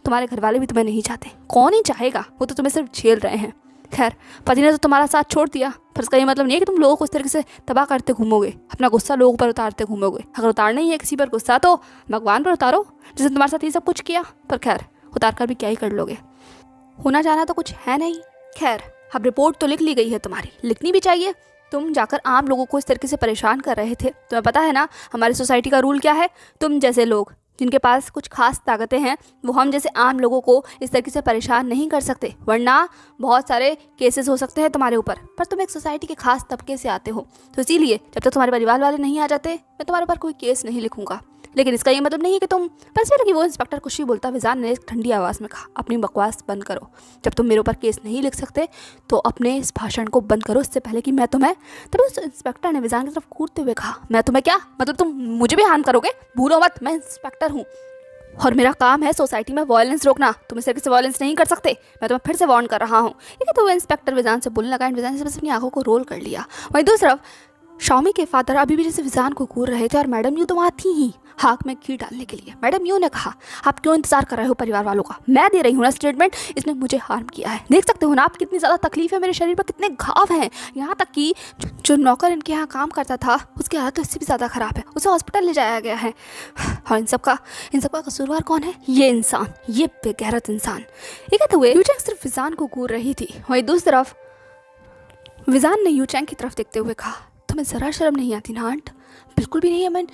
तुम्हारे घर वाले भी तुम्हें नहीं चाहते, कौन ही चाहेगा, वो तो तुम्हें सिर्फ झेल रहे हैं। खैर, पति ने तो तुम्हारा साथ छोड़ दिया, पर इसका ये मतलब नहीं है कि तुम लोगों को इस तरीके से तबाह करते घूमोगे, अपना गुस्सा लोगों पर उतारते घूमोगे। अगर उतारना ही है किसी पर गुस्सा, तो भगवान पर उतारो, जिसने तुम्हारे साथ ये सब कुछ किया। पर खैर, उतार कर भी क्या ही कर लोगे, होना जाना तो कुछ है नहीं। खैर, अब रिपोर्ट तो लिख ली गई है तुम्हारी, लिखनी भी चाहिए। तुम जाकर आम लोगों को इस तरीके से परेशान कर रहे थे। तुम्हें पता है ना हमारी सोसाइटी का रूल क्या है? तुम जैसे लोग जिनके पास कुछ खास ताकतें हैं, वो हम जैसे आम लोगों को इस तरीके से परेशान नहीं कर सकते, वरना बहुत सारे केसेस हो सकते हैं तुम्हारे ऊपर। पर तुम एक सोसाइटी के खास तबके से आते हो, तो इसीलिए जब तक तुम्हारे परिवार वाले नहीं आ जाते, मैं तुम्हारे ऊपर कोई केस नहीं लिखूंगा। लेकिन इसका ये मतलब नहीं है कि तुम, पर इसमें लगी वो इंस्पेक्टर कुछ ही बोलता, विजान ने एक ठंडी आवाज़ में कहा, अपनी बकवास बंद करो। जब तुम मेरे ऊपर केस नहीं लिख सकते तो अपने इस भाषण को बंद करो, इससे पहले कि मैं तुम्हें। तभी उस इंस्पेक्टर ने विजान की तरफ कूदते हुए कहा, मैं तुम्हें क्या, मतलब तुम मुझे भी हार्म करोगे? भूलो मत, मैं इंस्पेक्टर हूँ और मेरा काम है सोसाइटी में वायलेंस रोकना। तुम इस तरीके से वायलेंस नहीं कर सकते, मैं तुम्हें फिर से वार्न कर रहा हूँ। ठीक है, तो वो इंस्पेक्टर विजान से बोलने लगा, एंड विजान से बस अपनी आंखों को रोल कर लिया। वहीं दूसरी तरफ शाओमी के फादर अभी भी जैसे विजान को घूर रहे थे, और मैडम यूँ तो वहाँ थी ही हाथ में घी डालने के लिए। मैडम यूँ ने कहा, आप क्यों इंतजार कर रहे हो परिवार वालों का? मैं दे रही हूँ ना स्टेटमेंट, इसने मुझे हार्म किया है। देख सकते हो ना आप कितनी ज़्यादा तकलीफ है, मेरे शरीर पर कितने घाव हैं। यहाँ तक कि जो नौकर इनके यहाँ काम करता था उसकी हालत तो इससे भी ज़्यादा ख़राब है, उसे हॉस्पिटल ले जाया गया है। और इन सब का कसूरवार कौन है? ये इंसान, ये बेगैरत इंसान। ठीक है, तो यूचैंग सिर्फ विजान को घूर रही थी। वहीं दूसरी तरफ विजान ने यूचैंग की तरफ देखते हुए कहा, तुम्हें ज़रा शर्म नहीं आती ना आंट? बिल्कुल भी नहीं है, मैं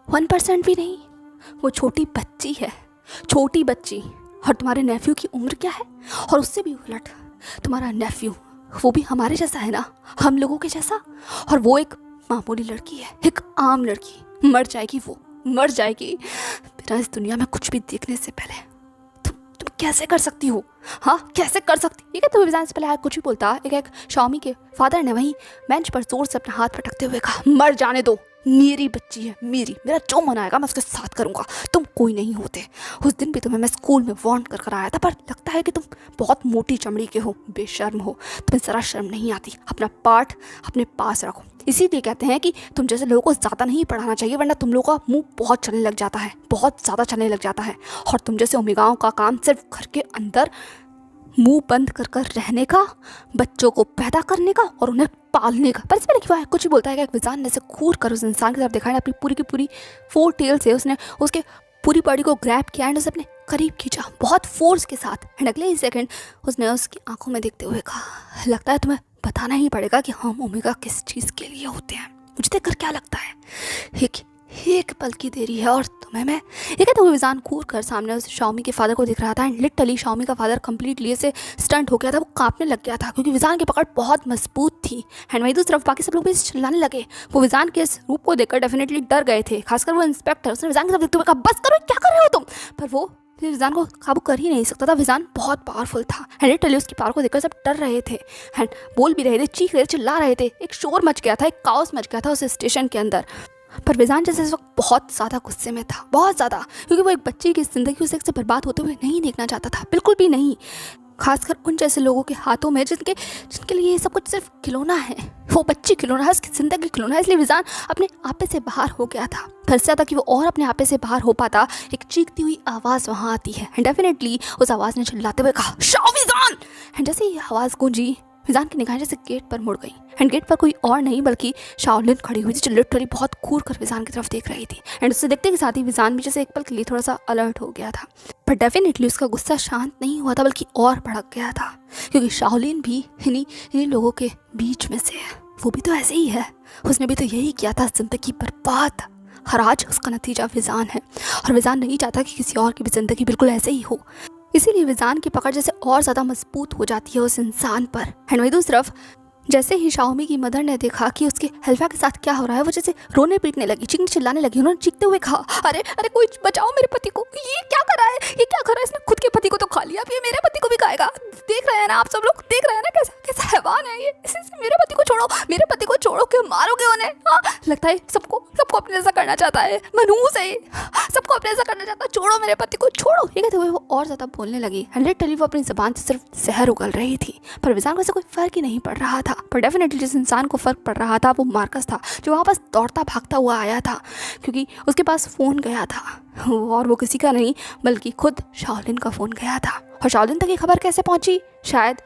1% भी नहीं। वो छोटी बच्ची है, छोटी बच्ची। और तुम्हारे नेफ्यू की उम्र क्या है? और उससे भी उलट तुम्हारा नेफ्यू वो भी हमारे जैसा है ना, हम लोगों के जैसा। और वो एक मामूली लड़की है, एक आम लड़की। मर जाएगी, वो मर जाएगी बिना इस दुनिया में कुछ भी देखने से पहले। तुम कैसे कर सकती हो? हाँ, कैसे कर सकती? ठीक है, तो विजान से पहले कुछ भी बोलता, एक शाओमी के फादर ने वहीं बेंच पर जोर से अपना हाथ पटकते हुए कहा, मर जाने दो, मेरी बच्ची है, मेरा जो मन आएगा मैं उसके साथ करूँगा, तुम कोई नहीं होते। उस दिन भी तुम्हें मैं स्कूल में वार्न कर आया था, पर लगता है कि तुम बहुत मोटी चमड़ी के हो, बेशर्म हो, तुम्हें ज़रा शर्म नहीं आती। अपना पाठ अपने पास रखो। इसीलिए कहते हैं कि तुम जैसे लोगों को ज़्यादा नहीं पढ़ाना चाहिए, वरना तुम लोगों का मुंह बहुत चलने लग जाता है, बहुत ज़्यादा चलने लग जाता है। और तुम जैसे ओमेगाओं का काम सिर्फ घर के अंदर मुंह बंद कर रहने का, बच्चों को पैदा करने का और उन्हें पालने का। पर इसमें लिखा है, कुछ ही बोलता है कि विजान ने से घूर कर उस इंसान की तरफ दिखाया, अपनी पूरी की पूरी 4 टेल से उसने उसके पूरी बॉडी को ग्रैब किया एंड उसे अपने करीब खींचा बहुत फोर्स के साथ। एंड अगले ही सेकंड उसने उसकी आंखों में देखते हुए कहा, लगता है तुम्हें बताना ही पड़ेगा कि हम ओमेगा किस चीज़ के लिए होते हैं। मुझे देखकर क्या लगता है, एक पल की देरी है और तुम्हें मैं, ये कहते हुए विजान कूद कर सामने उस शाओमी के फादर को दिख रहा था एंड लिटरली शाओमी का फादर कंप्लीटली ऐसे स्टंट हो गया था, वो कांपने लग गया था क्योंकि विजान की पकड़ बहुत मजबूत थी। एंड वहीं दूसरी तरफ बाकी सब लोग भी चिल्लाने लगे। वो विजान के इस रूप को देखकर डेफिनेटली डर गए थे, खासकर वो इंस्पेक्टर। उसने विजान की तरफ देखते हुए कहा बस करो, क्या कर रहे हो तुम, पर वो विजान को काबू कर ही नहीं सकता था। विजान बहुत पावरफुल था एंड लिटरली उसकी पावर को देखकर सब डर रहे थे एंड बोल भी रहे थे, चीख रहे थे, चिल्ला रहे थे। एक शोर मच गया था, एक काओस मच गया था उस स्टेशन के अंदर। पर विजान जैसे इस वक्त बहुत ज़्यादा गुस्से में था, बहुत ज़्यादा, क्योंकि वो एक बच्चे की ज़िंदगी उसे से बर्बाद होते हुए नहीं देखना चाहता था, बिल्कुल भी नहीं। खासकर उन जैसे लोगों के हाथों में जिनके लिए ये सब कुछ सिर्फ खिलौना है। वो बच्ची खिलौना है, उसकी ज़िंदगी खिलौना है। इसलिए विजान अपने आपे से बाहर हो गया था। फिर से ज़्यादा कि वो और अपने आपे से बाहर हो पाता, एक चीखती हुई आवाज़ वहाँ आती है एंड डेफिनेटली उस आवाज़ ने चिल्लाते हुए कहा शाओ विजान। एंड जैसे ही आवाज़ गूंजी, विजान की निगाहें जैसे गेट पर मुड़ गई एंड गेट पर कोई और नहीं बल्कि शाओलिन खड़ी हुई थी, जो लिटरली बहुत घूर कर विजान की तरफ देख रही थी। एंड उससे देखते के साथ ही विजान भी जैसे एक पल के लिए थोड़ा सा अलर्ट हो गया था। पर डेफिनेटली उसका गुस्सा शांत नहीं हुआ था, बल्कि और भड़क गया था, क्योंकि शाओलिन भी इन्हीं लोगों के बीच में से है। वो भी तो ऐसे ही है, उसने भी तो यही किया था, जिंदगी बर्बाद। हर आज उसका नतीजा विजान है और विजान नहीं चाहता कि किसी और की भी ज़िंदगी बिल्कुल ऐसे ही हो। इसीलिए विजान की पकड़ जैसे और ज़्यादा मजबूत हो जाती है उस इंसान पर। एंड वहीं दूसरी तरफ जैसे ही शाओमी की मदर ने देखा कि उसके हल्फा के साथ क्या हो रहा है, वो जैसे रोने पीटने लगी, चीखने चिल्लाने लगी। उन्होंने चीखते हुए कहा अरे अरे कोई बचाओ मेरे पति को, ये क्या कर रहा है, ये क्या कर रहा है, इसने खुद के पति को तो खा लिया, अब ये मेरे पति को भी खाएगा। देख रहे हैं ना आप सब लोग, देख रहे हैं ना कैसा कैसा हैवान है ये, इसे मेरे पति को छोड़ो, मेरे पति को छोड़ो, क्यों मारोगे उन्हें। हाँ, लगता है सबको अपने जैसा करना चाहता है, मनहूस है, सबको अपने जैसा करना चाहता है, छोड़ो मेरे पति को छोड़ो। ये कहते हुए वो और ज़्यादा बोलने लगी। लिटरली वो अपनी ज़बान से सिर्फ जहर उगल रही थी, पर विजान को ऐसे कोई फ़र्क ही नहीं पड़ रहा था। पर डेफिनेटली जिस इंसान को फ़र्क पड़ रहा था वो मार्कस था, जो वहाँ पास दौड़ता भागता हुआ आया था, क्योंकि उसके पास फ़ोन गया था, और वो किसी का नहीं बल्कि खुद शाओलिन का फ़ोन गया था। और शाओलिन तक ये खबर कैसे पहुँची, शायद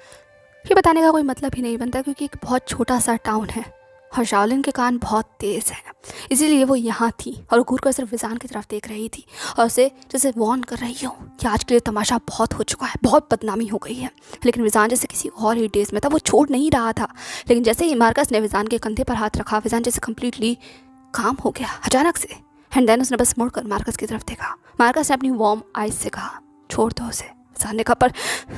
ये बताने का कोई मतलब ही नहीं बनता, क्योंकि एक बहुत छोटा सा टाउन है और शाओलिन के कान बहुत तेज़ हैं, इसीलिए वो यहाँ थी और घूर कर सिर्फ विजान की तरफ देख रही थी और उसे जैसे वार्न कर रही हो कि आज के लिए तमाशा बहुत हो चुका है, बहुत बदनामी हो गई है। लेकिन विजान जैसे किसी और ही डेज में था, वो छोड़ नहीं रहा था। लेकिन जैसे ही मार्कस ने विजान के कंधे पर हाथ रखा, विजान जैसे कम्प्लीटली काम हो गया अचानक से। एंड देन उसने बस मुड़कर मार्कस की तरफ देखा। मार्कस ने अपनी वार्म आइज से कहा छोड़ दो उसे। विजान ने कहा पर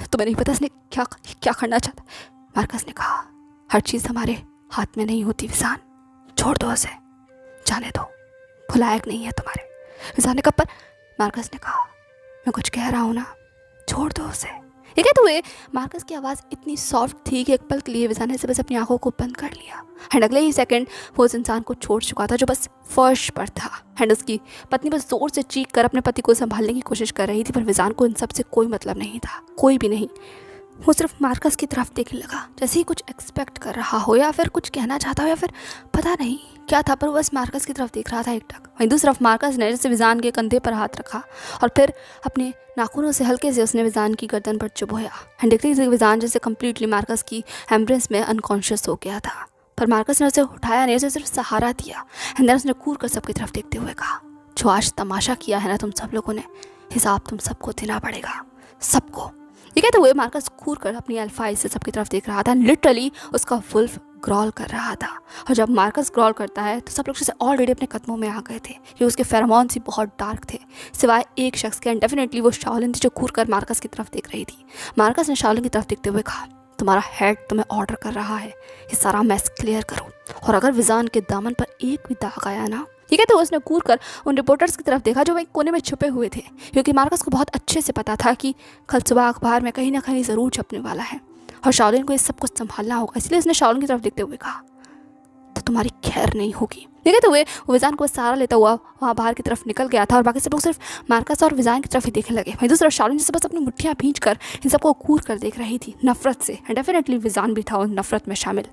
तुम्हें नहीं पता इसने क्या करना चाहता। मार्कस ने कहा हर चीज़ हमारे हाथ में नहीं होती विजान, छोड़ दो उसे, जाने दो, वो लायक नहीं है तुम्हारे। विजान ने कहा पर मार्कस ने कहा मैं कुछ कह रहा हूँ ना, छोड़ दो उसे। ये कहते हुए मार्कस की आवाज़ इतनी सॉफ्ट थी कि एक पल के लिए विजान ने से बस अपनी आंखों को बंद कर लिया। एंड अगले ही सेकंड वो उस इंसान को छोड़ चुका था जो बस फर्श पर था। एंड उसकी पत्नी बस जोर से चीख कर अपने पति को संभालने की कोशिश कर रही थी, पर विजान को इन सब से कोई मतलब नहीं था, कोई भी नहीं। वो सिर्फ मार्कस की तरफ देखने लगा, जैसे ही कुछ एक्सपेक्ट कर रहा हो या फिर कुछ कहना चाहता हो या फिर पता नहीं क्या था, पर वो बस मार्कस की तरफ देख रहा था एकटक। वहीं दूसरी तरफ मार्कस ने जैसे विजान के कंधे पर हाथ रखा और फिर अपने नाखूनों से हल्के से उसने विजान की गर्दन पर चुभोया। एंड देखते ही विजान जैसे कम्प्लीटली मार्कस की एम्ब्रेस में अनकॉन्शियस हो गया था, पर मार्कस ने उसे उठाया नहीं, उसे सिर्फ सहारा दिया। एंड देन उसने कूद कर सबकी तरफ देखते हुए कहा जो आज तमाशा किया है ना तुम सब लोगों ने, हिसाब तुम सबको देना पड़ेगा, सबको। ये कहते हुए मार्कस घूर कर अपनी अल्फाइज से सबकी तरफ देख रहा था। लिटरली उसका वुल्फ ग्रॉल कर रहा था, और जब मार्कस ग्रॉल करता है तो सब लोग जैसे ऑलरेडी अपने कदमों में आ गए थे, कि उसके फेरोमोन्स ही बहुत डार्क थे, सिवाय एक शख्स के। एंड डेफिनेटली वो शाओलिन थी जो घूर कर मार्कस की तरफ देख रही थी। मार्कस ने शाओलिन की तरफ देखते हुए कहा तुम्हारा हेड तुम्हें ऑर्डर कर रहा है, ये सारा मैस क्लियर करो, और अगर विजान के दामन पर एक भी दाग आया ना। ठीक है, तो उसने कूद कर उन रिपोर्टर्स की तरफ देखा जो एक कोने में छुपे हुए थे, क्योंकि मार्कस को बहुत अच्छे से पता था कि कल सुबह अखबार में कहीं ना कहीं ज़रूर छपने वाला है और शाओलिन को ये सब कुछ संभालना होगा। इसलिए उसने शाओलिन की तरफ देखते हुए कहा तो तुम्हारी खैर नहीं होगी। देखते हुए वो विजान को सहारा लेता हुआ वहाँ बाहर की तरफ निकल गया था और बाकी सब लोग सिर्फ मार्कस और विजान की तरफ ही देखने लगे। वहीं दूसरा शाओलिन जैसे बस अपनी मुट्ठियाँ भींच कर इन सबको कूद कर देख रही थी नफरत से। एंड डेफिनेटली विजान भी था उन नफरत में शामिल।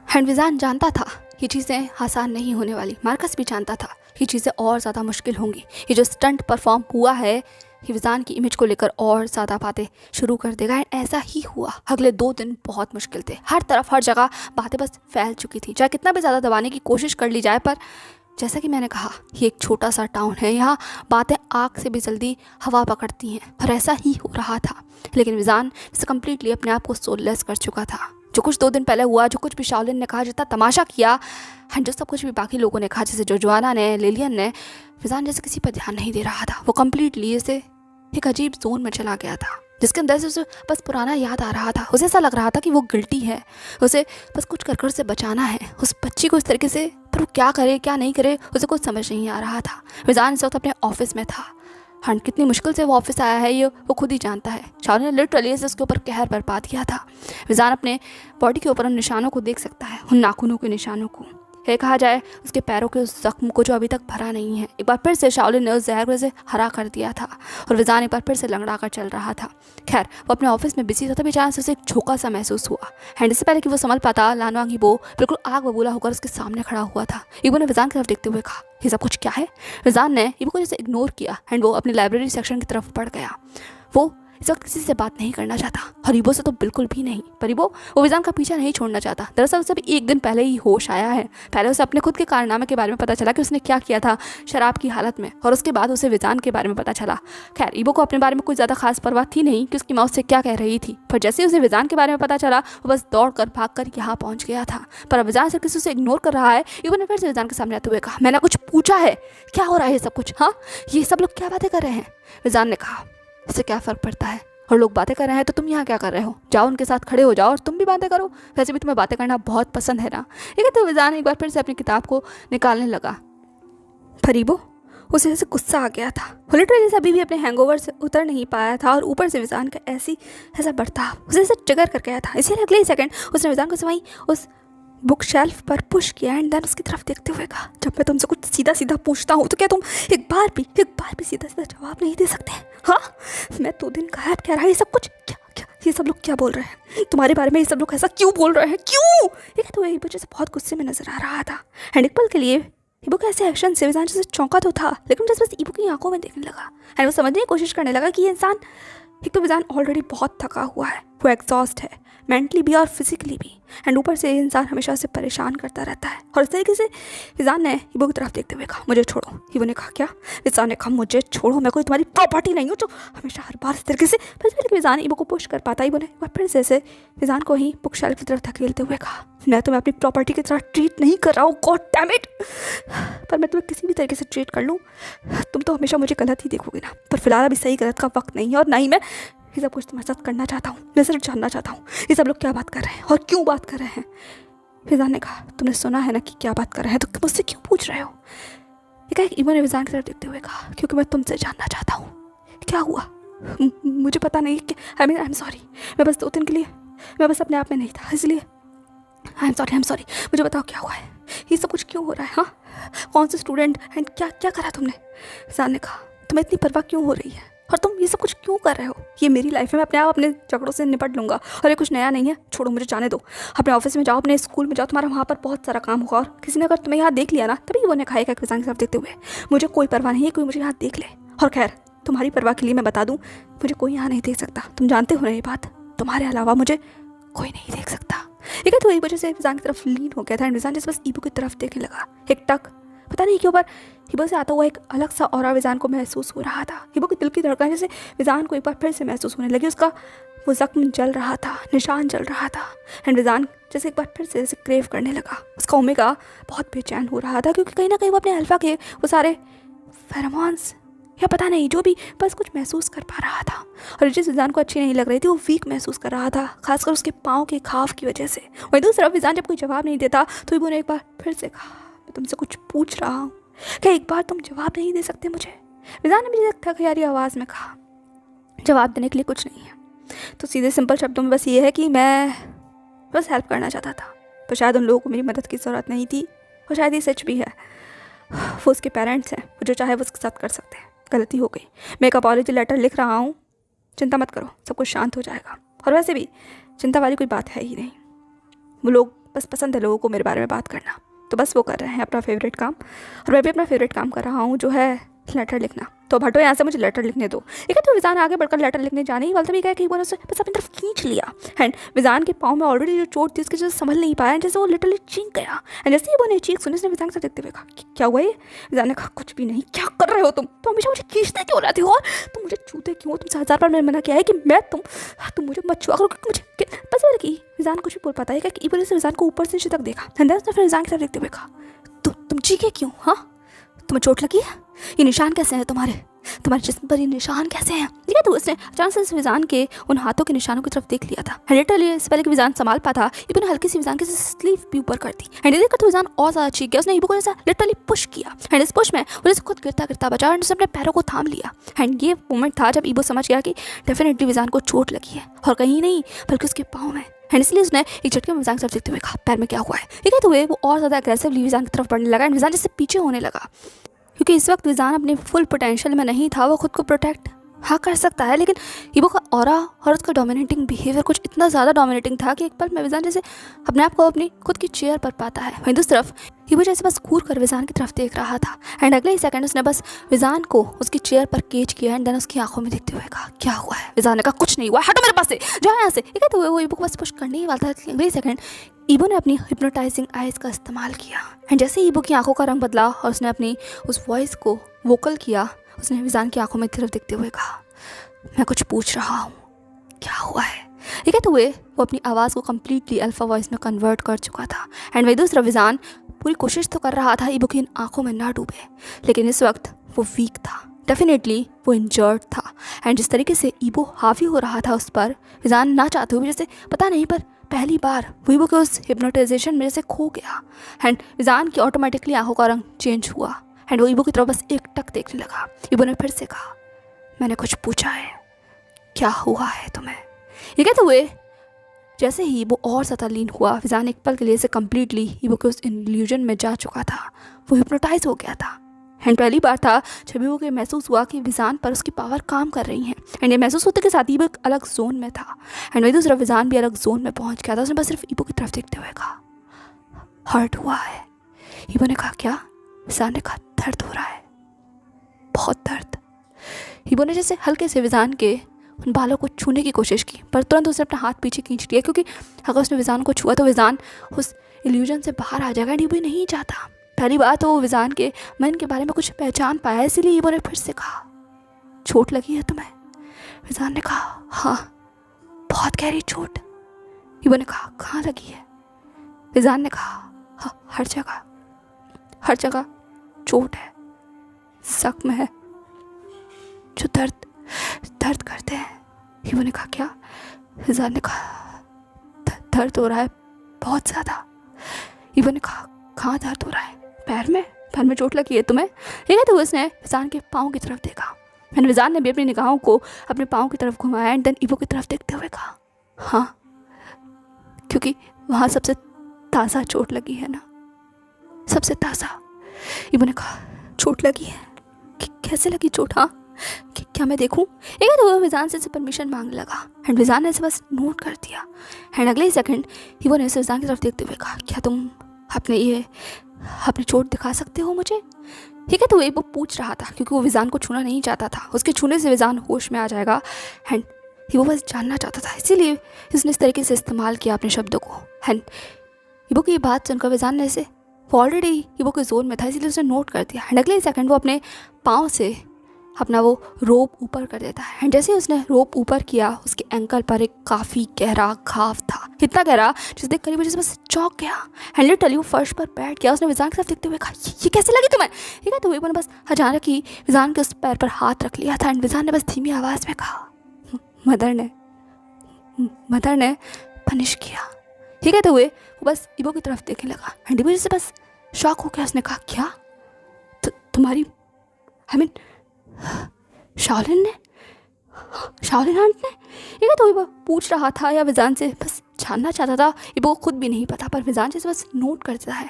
एंड विजान जानता था ये चीज़ें आसान नहीं होने वाली, मार्कस भी जानता था ये चीज़ें और ज़्यादा मुश्किल होंगी। ये जो स्टंट परफॉर्म हुआ है ये विजान की इमेज को लेकर और ज़्यादा बातें शुरू कर देगा। एंड ऐसा ही हुआ। अगले 2 दिन बहुत मुश्किल थे, हर तरफ हर जगह बातें बस फैल चुकी थी, चाहे कितना भी ज़्यादा दबाने की कोशिश कर ली जाए। पर जैसा कि मैंने कहा ये एक छोटा सा टाउन है, यहाँ बातें आग से भी जल्दी हवा पकड़ती हैं, और ऐसा ही हो रहा था। लेकिन विजान जैसे कम्प्लीटली अपने आप को सोललेस कर चुका था। जो कुछ 2 दिन पहले हुआ, जो कुछ भी शाओलिन ने कहा, जितना तमाशा किया एंड जो सब कुछ भी बाकी लोगों ने कहा, जैसे जोजुआना ने, लिलियन ने, विजान जैसे किसी पर ध्यान नहीं दे रहा था। वो कम्प्लीटली ऐसे एक अजीब जोन में चला गया था जिसके अंदर से उसे बस पुराना याद आ रहा था। उसे ऐसा लग रहा था कि वो गिल्टी है, उसे बस कुछ कर कर से बचाना है उस बच्ची को इस तरीके से, पर वो क्या करे क्या नहीं करे उसे कुछ समझ नहीं आ रहा था। विजान इस वक्त अपने ऑफिस में था। हाँ, कितनी मुश्किल से वो ऑफिस आया है ये वो खुद ही जानता है। शाओलिन ने लिटरली से उसके ऊपर कहर बर्पा किया था। विजान अपने बॉडी के ऊपर उन निशानों को देख सकता है, उन नाखूनों के निशानों को, है कहा जाए उसके पैरों के उस जख्म को जो अभी तक भरा नहीं है। एक बार फिर से शाओलिन ने उस जहर को से हरा कर दिया था और विजान एक बार फिर से लंगड़ा कर चल रहा था। खैर, वो अपने ऑफिस में बिजी था तभी अचानक से उसे एक झोंका सा महसूस हुआ। एंड इससे पहले कि वो संभल पाता, लानवांग इबो बिल्कुल आग बबूला होकर उसके सामने खड़ा हुआ था। इबो ने विजान की तरफ देखते हुए कहा, ये सब कुछ क्या है? विजान ने इबो को जैसे इग्नोर किया एंड वो अपनी लाइब्रेरी सेक्शन की तरफ बढ़ गया। वो इस वक्त किसी से बात नहीं करना चाहता और इबो से तो बिल्कुल भी नहीं, पर इबो वो विजान का पीछा नहीं छोड़ना चाहता। दरअसल उसे भी 1 दिन पहले ही होश आया है। पहले उसे अपने खुद के कारनामे के बारे में पता चला कि उसने क्या किया था शराब की हालत में, और उसके बाद उसे विजान के बारे में पता चला। खैर, इबो को अपने बारे में कोई ज़्यादा खास परवाह थी नहीं कि उसकी माँ उससे क्या कह रही थी, पर जैसे उसे विजान के बारे में पता चला वो बस दौड़ कर भाग कर यहाँ पहुँच गया था। पर अब विजान सिर्फ किसी से इग्नोर कर रहा है। इबो ने फिर से विजान के सामने आते हुए कहा, मैंने कुछ पूछा है, क्या हो रहा है ये सब कुछ? हाँ, ये सब लोग क्या बातें कर रहे हैं? विजान ने कहा, इससे क्या फ़र्क पड़ता है, और लोग बातें कर रहे हैं तो तुम यहाँ क्या कर रहे हो? जाओ उनके साथ खड़े हो जाओ और तुम भी बातें करो, वैसे भी तुम्हें बातें करना बहुत पसंद है ना। ये तो विजान एक बार फिर से अपनी किताब को निकालने लगा। फरीबो उसे ऐसे गुस्सा आ गया था। वो लिटरली अभी भी अपने हैंगओवर से उतर नहीं पाया था और ऊपर से विजान का ऐसा बर्ताव उसे ऐसे ट्रिगर कर गया था। इसीलिए अगले ही सेकंड उसने विजान को वहीं उस बुक शेल्फ पर पुश किया एंड देन उसकी तरफ देखते हुए कहा, जब मैं तुमसे कुछ सीधा सीधा पूछता हूँ तो क्या तुम एक बार भी सीधा सीधा जवाब नहीं दे सकते? हाँ, मैं 2 दिन गायब कह रहा है, ये सब कुछ क्या ये सब लोग क्या बोल रहे हैं तुम्हारे बारे में? ये सब लोग ऐसा क्यों बोल रहे हैं, क्यों? ये तो इबो जैसे बहुत गुस्से में नजर आ रहा था एंड एक पल के लिए इबो के ऐसे एक्शन से विजान जैसे चौंका तो था, लेकिन बस इबो की आंखों में देखने लगा एंड वो समझने की कोशिश करने लगा कि ये इंसान, एक तो विजान ऑलरेडी बहुत थका हुआ है, वो एग्जॉस्ट है मेंटली भी और फिजिकली भी, एंड ऊपर से ये इंसान हमेशा से परेशान करता रहता है। और इस तरीके से विजान ने इबो की तरफ देखते हुए कहा, मुझे छोड़ो। इबो ने कहा, क्या? विजान ने कहा, मुझे छोड़ो, मैं कोई तुम्हारी प्रॉपर्टी नहीं हूँ जो हमेशा हर बार इस तरीके से। बस विजान इबो को पुश कर पाता, इबो ने एक बार फिर से विजान को ही बुक शेल्फ की तरफ धकेलते हुए कहा, मैं तुम्हें अपनी प्रॉपर्टी की तरह ट्रीट नहीं कर रहा हूँ, गॉड डैम इट। पर मैं तुम्हें किसी भी तरीके से ट्रीट कर लूँ तुम तो हमेशा मुझे गलत ही देखोगे ना। पर फिलहाल अभी सही गलत का वक्त नहीं है और ना ही मैं ये सब कुछ तुम्हारे साथ करना चाहता हूँ। मैं सिर्फ जानना चाहता हूँ ये सब लोग क्या बात कर रहे हैं और क्यों बात कर रहे हैं। विजान ने कहा, तुमने सुना है ना कि क्या बात कर रहे हैं, तो मुझसे क्यों पूछ रहे हो? इबो ने विजान की तरफ देखते हुए कहा, क्योंकि मैं तुमसे जानना चाहता हूँ क्या हुआ। मुझे पता नहीं कि आई एम सॉरी, मैं बस 2 दिन के लिए मैं बस अपने आप में नहीं था, इसलिए आई एम सॉरी। मुझे बताओ क्या हुआ है, ये सब कुछ क्यों हो रहा है? हाँ, कौन से स्टूडेंट एंड क्या करा तुमने? विजान ने कहा, तुम्हें इतनी परवाह क्यों हो रही है और तुम ये सब कुछ क्यों कर रहे हो? ये मेरी लाइफ है, मैं अपने आप अपने झगड़ों से निपट लूँगा और ये कुछ नया नहीं है। छोड़ो, मुझे जाने दो। अपने ऑफिस में जाओ, अपने स्कूल में जाओ, तुम्हारा वहाँ पर बहुत सारा काम होगा और किसी ने अगर तुम्हें यहाँ देख लिया ना, तभी वो ने खाएगा विजान की तरफ देखते हुए, मुझे कोई परवाह नहीं है कोई मुझे यहाँ देख ले। और खैर, तुम्हारी परवाह के लिए मैं बता दूँ, मुझे कोई यहाँ नहीं देख सकता, तुम जानते हो ना ये बात। तुम्हारे अलावा मुझे कोई नहीं देख सकता। ठीक है, तो एक वजह से विजान की तरफ लीन हो गया था एंड विजान जैसे बस इबो की तरफ देखने लगा। एक टक पता नहीं क्यों पर इबो से आता हुआ एक अलग सा ऑरा विजान को महसूस हो रहा था। इबो की दिल की धड़कन जैसे विजान को एक बार फिर से महसूस होने लगी। उसका वो जख्म जल रहा था, निशान जल रहा था एंड विजान जैसे एक बार फिर से जैसे क्रेव करने लगा। उसका ओमेगा बहुत बेचैन हो रहा था क्योंकि कहीं ना कहीं वो अपने अल्फा के वो सारे फेरोमोन्स या पता नहीं जो भी बस कुछ महसूस कर पा रहा था। और जिस विजान को अच्छी नहीं लग रही थी वो वीक महसूस कर रहा था, खासकर उसके पाँव के घाव की वजह से। वहीं दूसरी तरफ विजान जब कोई जवाब नहीं देता तो इबो ने एक बार फिर से कहा, मैं तुमसे कुछ पूछ रहा हूँ, क्या एक बार तुम जवाब नहीं दे सकते मुझे? विजान ने मुझे थक आवाज़ में कहा, जवाब देने के लिए कुछ नहीं है, तो सीधे सिंपल शब्दों में बस ये है कि मैं बस हेल्प करना चाहता था, पर शायद उन लोगों को मेरी मदद की ज़रूरत नहीं थी और शायद ये सच भी है। वो उसके पेरेंट्स हैं, वो जो चाहे वो उसके साथ कर सकते हैं। गलती हो गई, मैं एक अपॉलॉजी लेटर लिख रहा हूँ, चिंता मत करो, सब कुछ शांत हो जाएगा। और वैसे भी चिंता वाली कोई बात है ही नहीं, वो लोग बस पसंद है लोगों को मेरे बारे में बात करना, तो बस वो कर रहे हैं अपना फेवरेट काम और मैं भी अपना फेवरेट काम कर रहा हूँ जो है लेटर लिखना। तो अब हटो यहाँ से, मुझे लेटर लिखने दो। ठीक है, तो विजान आगे बढ़कर लेटर लिखने जाने ही वाला था, भी कहा कि इबो ने उसे बस अपनी तरफ खींच लिया। एंड विजान के पाँव में ऑलरेडी जो चोट थी उसकी वजह से संभल नहीं पाया, जैसे वो लिटरली चीख गया। एंड जैसे इबो ने चीख सुनी, उसने विजान के साथ देखते हुए कहा क्या हुआ ये? विजान ने कहा कुछ भी नहीं। क्या कर रहे हो तुम? तो हमेशा मुझे खींचते क्यों रहती हो और तुम मुझे छूते क्यों? तुमसे 1000 बार मैंने मना किया है कि मैं तुम मुझे मत छुआ करो, मुझे बस लगी। विजान कुछ भी बोल पाता है कि इबो ने विजान को ऊपर से नीचे तक देखा। एंड उसने फिर विजान की तरफ देखते हुए कहा तुम चीखे क्यों? हाँ, तुम्हें चोट लगी है? ये निशान कैसे हैं तुम्हारे जिस्म पर? ये निशान कैसे हैं? ठीक है, तो उसने अचानक से विजान के उन हाथों के निशानों की तरफ देख लिया था। लिटरली इससे पहले कि विजान संभाल पाता, इबो ने हल्की सी विजान की स्लीव भी ऊपर कर दी। एंड देखकर तो विजान और ज़्यादा चीख गया। उसने इबो को ऐसा लिटरली पुश किया। एंड इस पुश में वो खुद गिरता गिरता बचा और उसने अपने पैरों को थाम लिया। एंड ये मोमेंट था जब इबो समझ गया कि डेफिनेटली विजान को चोट लगी है, और कहीं नहीं बल्कि उसके पाँव में। एंड इसलिए उसने एक झटके में विजान की तरफ देखते हुए कहा पैर में क्या हुआ है? ठीक है, तो वो और ज़्यादा अग्रेसिवली विजान की तरफ बढ़ने लगा। एंड विजान जैसे पीछे होने लगा, क्योंकि इस वक्त विजान अपने फुल पोटेंशियल में नहीं था। वो खुद को प्रोटेक्ट हाँ कर सकता है, लेकिन इबो का ऑरा और उसका डोमिनेटिंग बिहेवियर कुछ इतना ज़्यादा डोमिनेटिंग था कि एक पल में विजान जैसे अपने आप को अपनी खुद की चेयर पर पाता है। वहीं दूसरी तरफ इबो जैसे बस घूर कर विजान की तरफ देख रहा था। एंड अगले ही सेकंड उसने बस विजान को उसकी चेयर पर केच किया। एंड देन उसकी आंखों में देखते हुए कहा क्या हुआ है? विजान ने कहा कुछ नहीं हुआ, हटो मेरे पास से, जाओ यहाँ से। ठीक है, तो वो इबो को बस पुश करने ही वाला था। अगले सेकंड इबो ने अपनी हिप्नोटाइजिंग आइज का इस्तेमाल किया। एंड जैसे इबो की आंखों का रंग बदला और उसने अपनी उस वॉइस को वोकल किया, उसने विजान की आंखों में तरफ देखते हुए कहा मैं कुछ पूछ रहा हूँ, क्या हुआ है? ठीक है, तो वो अपनी आवाज़ को कम्प्लीटली अल्फा वॉइस में कन्वर्ट कर चुका था। एंड वही दूसरा विजान पूरी कोशिश तो कर रहा था इबो की इन आंखों में ना डूबे, लेकिन इस वक्त वो वीक था। डेफिनेटली वो इंजर्ड था। एंड जिस तरीके से इबो हावी हो रहा था उस पर, विजान ना चाहते हुए जैसे पता नहीं पर पहली बार वो इबो के उस हिप्नोटाइजेशन में जैसे खो गया। एंड विजान की ऑटोमेटिकली आंखों का रंग चेंज हुआ। एंड वो इबो की तरफ बस एक टक देखने लगा। इबो ने फिर से कहा मैंने कुछ पूछा है, क्या हुआ है तुम्हें? ये कहते हुए जैसे ही वो और ज़्यादा लीन हुआ, विजान एक पल के लिए से कम्प्लीटली इबो के उस इल्यूजन में जा चुका था। वो हिप्नोटाइज हो गया था। एंड पहली बार था जब इबो को महसूस हुआ कि विजान पर उसकी पावर काम कर रही है। एंड ये महसूस होते के साथ इबो एक अलग जोन में था। एंड वही दूसरा विजान भी अलग जोन में पहुंच गया था। उसने बस सिर्फ इबो की तरफ देखते हुए कहा हर्ट हुआ है? इबो ने कहा क्या? विजान ने कहा दर्द हो रहा है, बहुत दर्द। इबो ने जैसे हल्के से विजान के उन बालों को छूने की कोशिश की, पर तुरंत उसने अपना हाथ पीछे खींच लिया, क्योंकि अगर उसने विजान को छुआ तो विजान उस इल्यूजन से बाहर आ जाएगा। इबो नहीं चाहता। पहली बार तो वो विजान के मन के बारे में कुछ पहचान पाया, इसीलिए इबो ने फिर से कहा चोट लगी है तुम्हें? विजान ने कहा हाँ, बहुत गहरी चोट। इबो ने कहा कहाँ लगी है? विजान ने कहा हाँ, हर जगह चोट है, जख्म है जो दर्द करते हैं। इबो ने कहा क्या? विजान ने कहा दर्द हो रहा है बहुत ज़्यादा। इबो ने कहा कहाँ दर्द हो रहा है? पैर में चोट लगी है तुम्हें? ठीक है, तो उसने विजान के पाँव की तरफ देखा। मैंने विजान ने भी अपनी निगाहों को अपने पाँव की तरफ घुमाया। एंड देन इबो की तरफ देखते हुए कहा हाँ, क्योंकि वहाँ सबसे ताज़ा चोट लगी है ना, सबसे ताज़ा। इबो ने कहा चोट लगी है? कैसे लगी चोट? हाँ, क्या मैं देखूं? एक तो वो विजान से परमिशन मांगने लगा। एंड विजान ने इसे बस नोट कर दिया। एंड अगले ही सेकंड इबो ने इसे विजान की तरफ देखते हुए कहा क्या तुम अपनी चोट दिखा सकते हो मुझे? ठीक है, तो वो पूछ रहा था क्योंकि वो विजान को छूना नहीं चाहता था। उसके छूने से विजान होश में आ जाएगा। एंड वो बस जानना चाहता था, इसीलिए उसने इस तरीके से इस्तेमाल किया अपने शब्दों को। एंड इबो की बात सुनकर विजान ने इसे ऑलरेडी इबो के जोन में था, इसीलिए उसने नोट कर दिया। एंड अगले ही सेकंड वो अपने पाँव से अपना वो रोप ऊपर कर देता है। एंड जैसे उसने रोप ऊपर किया, उसके एंकल पर एक काफ़ी गहरा घाव था, इतना गहरा जिसे देख कर जैसे बस चौंक गया। एंड लिटरली वो फर्श पर बैठ गया। उसने विजान की तरफ देखते हुए कहा ये कैसे लगी तुम्हें? ठीक है, तो वो ने बस अचानक ही विजान के उस पैर पर हाथ रख लिया था। एंड विजान ने बस धीमी आवाज़ में कहा मदर ने पनिश किया। ठीक है, तो वो बस इबो की तरफ देखने लगा। एंड इबो जैसे बस शॉक हो गया। उसने कहा क्या तुम्हारी शाओलिन आंट ने? ठीक है, तो इबो पूछ रहा था या विजान से बस जानना चाहता था। इबो को खुद भी नहीं पता, पर विजान जैसे बस नोट करता है।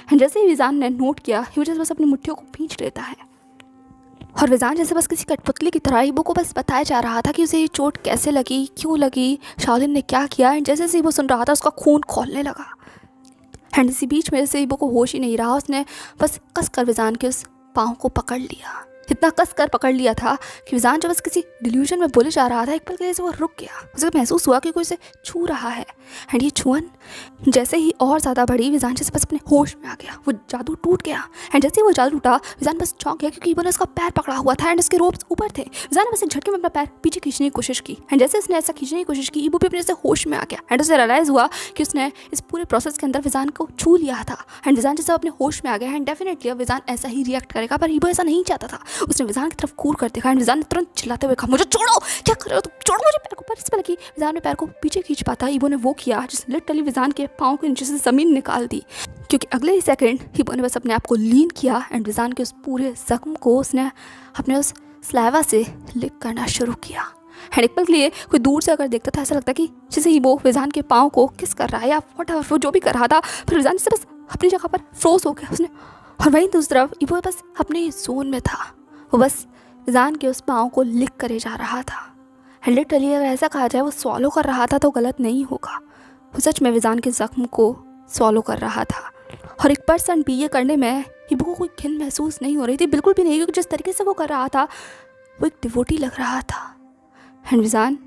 एंड जैसे ही विजान ने नोट किया, इबो जैसे बस अपनी मुट्ठियों को खींच लेता है। और विजान जैसे बस किसी कठपुतली की तरह इबो को बस बताया जा रहा था कि उसे ये चोट कैसे लगी, क्यों लगी, शाओलिन ने क्या किया। एंड जैसे इबो सुन रहा था, उसका खून खौलने लगा। एंड इसी बीच में से इबो को होश ही नहीं रहा। उसने बस कस कर विजान के उस पाँव को पकड़ लिया। इतना कस कर पकड़ लिया था कि विजान जब बस किसी डिल्यूजन में बोले जा रहा था, एक पल के लिए से वो रुक गया। उसे महसूस हुआ कि कोई उसे छू रहा है। एंड ये छुअन जैसे ही और ज़्यादा बढ़ी, विजान जैसे बस अपने होश में आ गया। वो जादू टूट गया। एंड जैसे ही वो जादू टूटा, विजान बस चौंक गया क्योंकि इबो ने उसका पैर पकड़ा हुआ था एंड उसके रोप्स ऊपर थे। विजान ने बस एक झटके में अपना पैर पीछे खींचने की कोशिश की। एंड जैसे उसने ऐसा खींचने की कोशिश की, इबो भी अपने से होश में आ गया। एंड उसे रियलाइज़ हुआ कि उसने इस पूरे प्रोसेस के अंदर विजान को छू लिया था। एंड विजान जैसे अपने होश में आ गया, एंड डेफिनेटली अब विजान ऐसा ही रिएक्ट करेगा, पर इबो ऐसा नहीं चाहता था। उसने विजान की तरफ घूर कर देखा एंड विजान ने तुरंत चिल्लाते हुए कहा, मुझे छोड़ो, क्या कर रहे हो तुम, छोड़ो मुझे पैर को। पर इससे पहले कि विजान ने पैर को पीछे खींच पाता, इबो ने वो किया जिसने लिटरली विजान के पाँव के नीचे से ज़मीन निकाल दी। क्योंकि अगले ही सेकंड इबो ने बस अपने आप को लीन किया एंड विजान के उस पूरे जख्म को उसने अपने उस स्लाइवा से लिक करना शुरू किया। एंड एक पल के लिए कोई दूर से अगर देखता था, ऐसा लगता कि जैसे इबो विजान के पाँव को किस कर रहा है या व्हाटएवर वो जो भी कर रहा था। फिर विजान से बस अपनी जगह पर फ्रोज हो गया उसने। और वहीं दूसरी तरफ इबो बस अपने जोन में था। वो बस विजान के उस पाँव को लिक करे जा रहा था। एंड लिटरली अगर ऐसा कहा जाए वो स्वॉलो कर रहा था तो गलत नहीं होगा। वो सच में विजान के जख्म को स्वॉलो कर रहा था। और 1% भी ये करने में इबो को कोई घिन महसूस नहीं हो रही थी, बिल्कुल भी नहीं, क्योंकि जिस तरीके से वो कर रहा था वो एक डिवोटी लग रहा था। एंड विजान,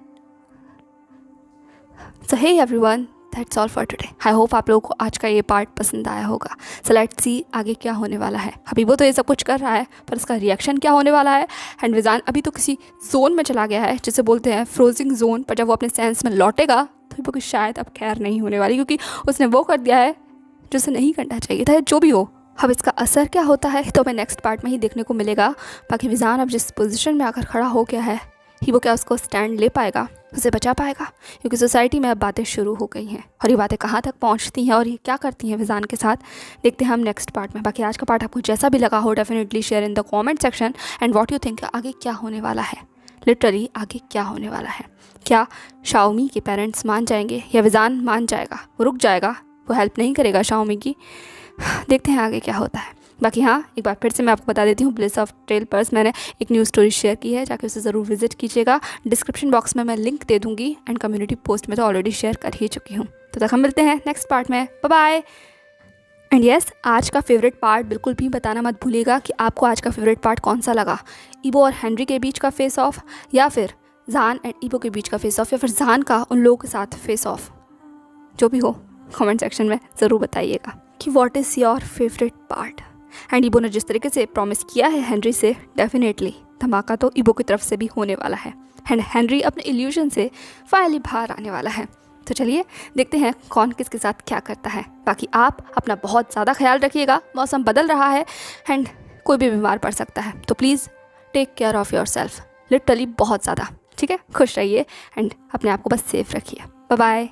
so hey everyone, that's all for today. I hope आप लोगों को आज का ये पार्ट पसंद आया होगा। सो लेट्स सी आगे क्या होने वाला है। अभी वो तो ये सब कुछ कर रहा है, पर उसका रिएक्शन क्या होने वाला है। एंड विजान अभी तो किसी जोन में चला गया है जिसे बोलते हैं फ्रोजिंग जोन, पर जब वो अपने सेंस में लौटेगा तो वो शायद अब खैर नहीं होने वाली, क्योंकि उसने वो कर दिया है जो उसे नहीं करना चाहिए था। जो भी हो, अब इसका असर क्या होता है तो हमें नेक्स्ट पार्ट में ही देखने को मिलेगा। बाकी विजान अब जिस पोजीशन में आकर खड़ा हो गया है, वो क्या उसको स्टैंड ले पाएगा, उसे बचा पाएगा, क्योंकि सोसाइटी में अब बातें शुरू हो गई हैं। और ये बातें कहाँ तक पहुँचती हैं और ये क्या करती हैं विजान के साथ, देखते हैं हम नेक्स्ट पार्ट में। बाकी आज का पार्ट आपको जैसा भी लगा हो, definitely share in the comment section and what you think आगे क्या होने वाला है। लिटरली आगे क्या होने वाला है। क्या शाओमी के पेरेंट्स मान जाएंगे या विजान मान जाएगा, वो रुक जाएगा, वो हेल्प नहीं करेगा शाओमी की। देखते हैं आगे क्या होता है। बाकी हाँ, एक बार फिर से मैं आपको बता देती हूँ, ब्लिस ऑफ टेल पर्स मैंने एक न्यू स्टोरी शेयर की है, जाके उसे ज़रूर विजिट कीजिएगा। डिस्क्रिप्शन बॉक्स में मैं लिंक दे दूँगी एंड कम्युनिटी पोस्ट में तो ऑलरेडी शेयर कर ही चुकी हूँ। तो तक हम मिलते हैं नेक्स्ट पार्ट में। Bye bye. एंड यस, आज का फेवरेट पार्ट बिल्कुल भी बताना मत भूलिएगा कि आपको आज का फेवरेट पार्ट कौन सा लगा। इबो और हेनरी के बीच का फेस ऑफ, या फिर जान एंड इबो के बीच का फेस ऑफ, या फिर जान का उन लोगों के साथ फेस ऑफ। जो भी हो कमेंट सेक्शन में ज़रूर बताइएगा कि what is your favourite part. And इबो ने जिस तरीके से प्रॉमिस किया है हेनरी से, डेफिनेटली धमाका तो इबो की तरफ से भी होने वाला है। एंड हेनरी अपने इल्यूजन से फाइनली बाहर आने वाला है। तो चलिए देखते हैं कौन किसके साथ क्या करता है। बाकी आप अपना बहुत ज़्यादा ख्याल रखिएगा, मौसम बदल रहा है एंड कोई भी बीमार पड़ सकता है, तो please take care of yourself, literally बहुत ज़्यादा। ठीक है, खुश रहिए एंड अपने आप को बस सेफ रखिए। Bye bye.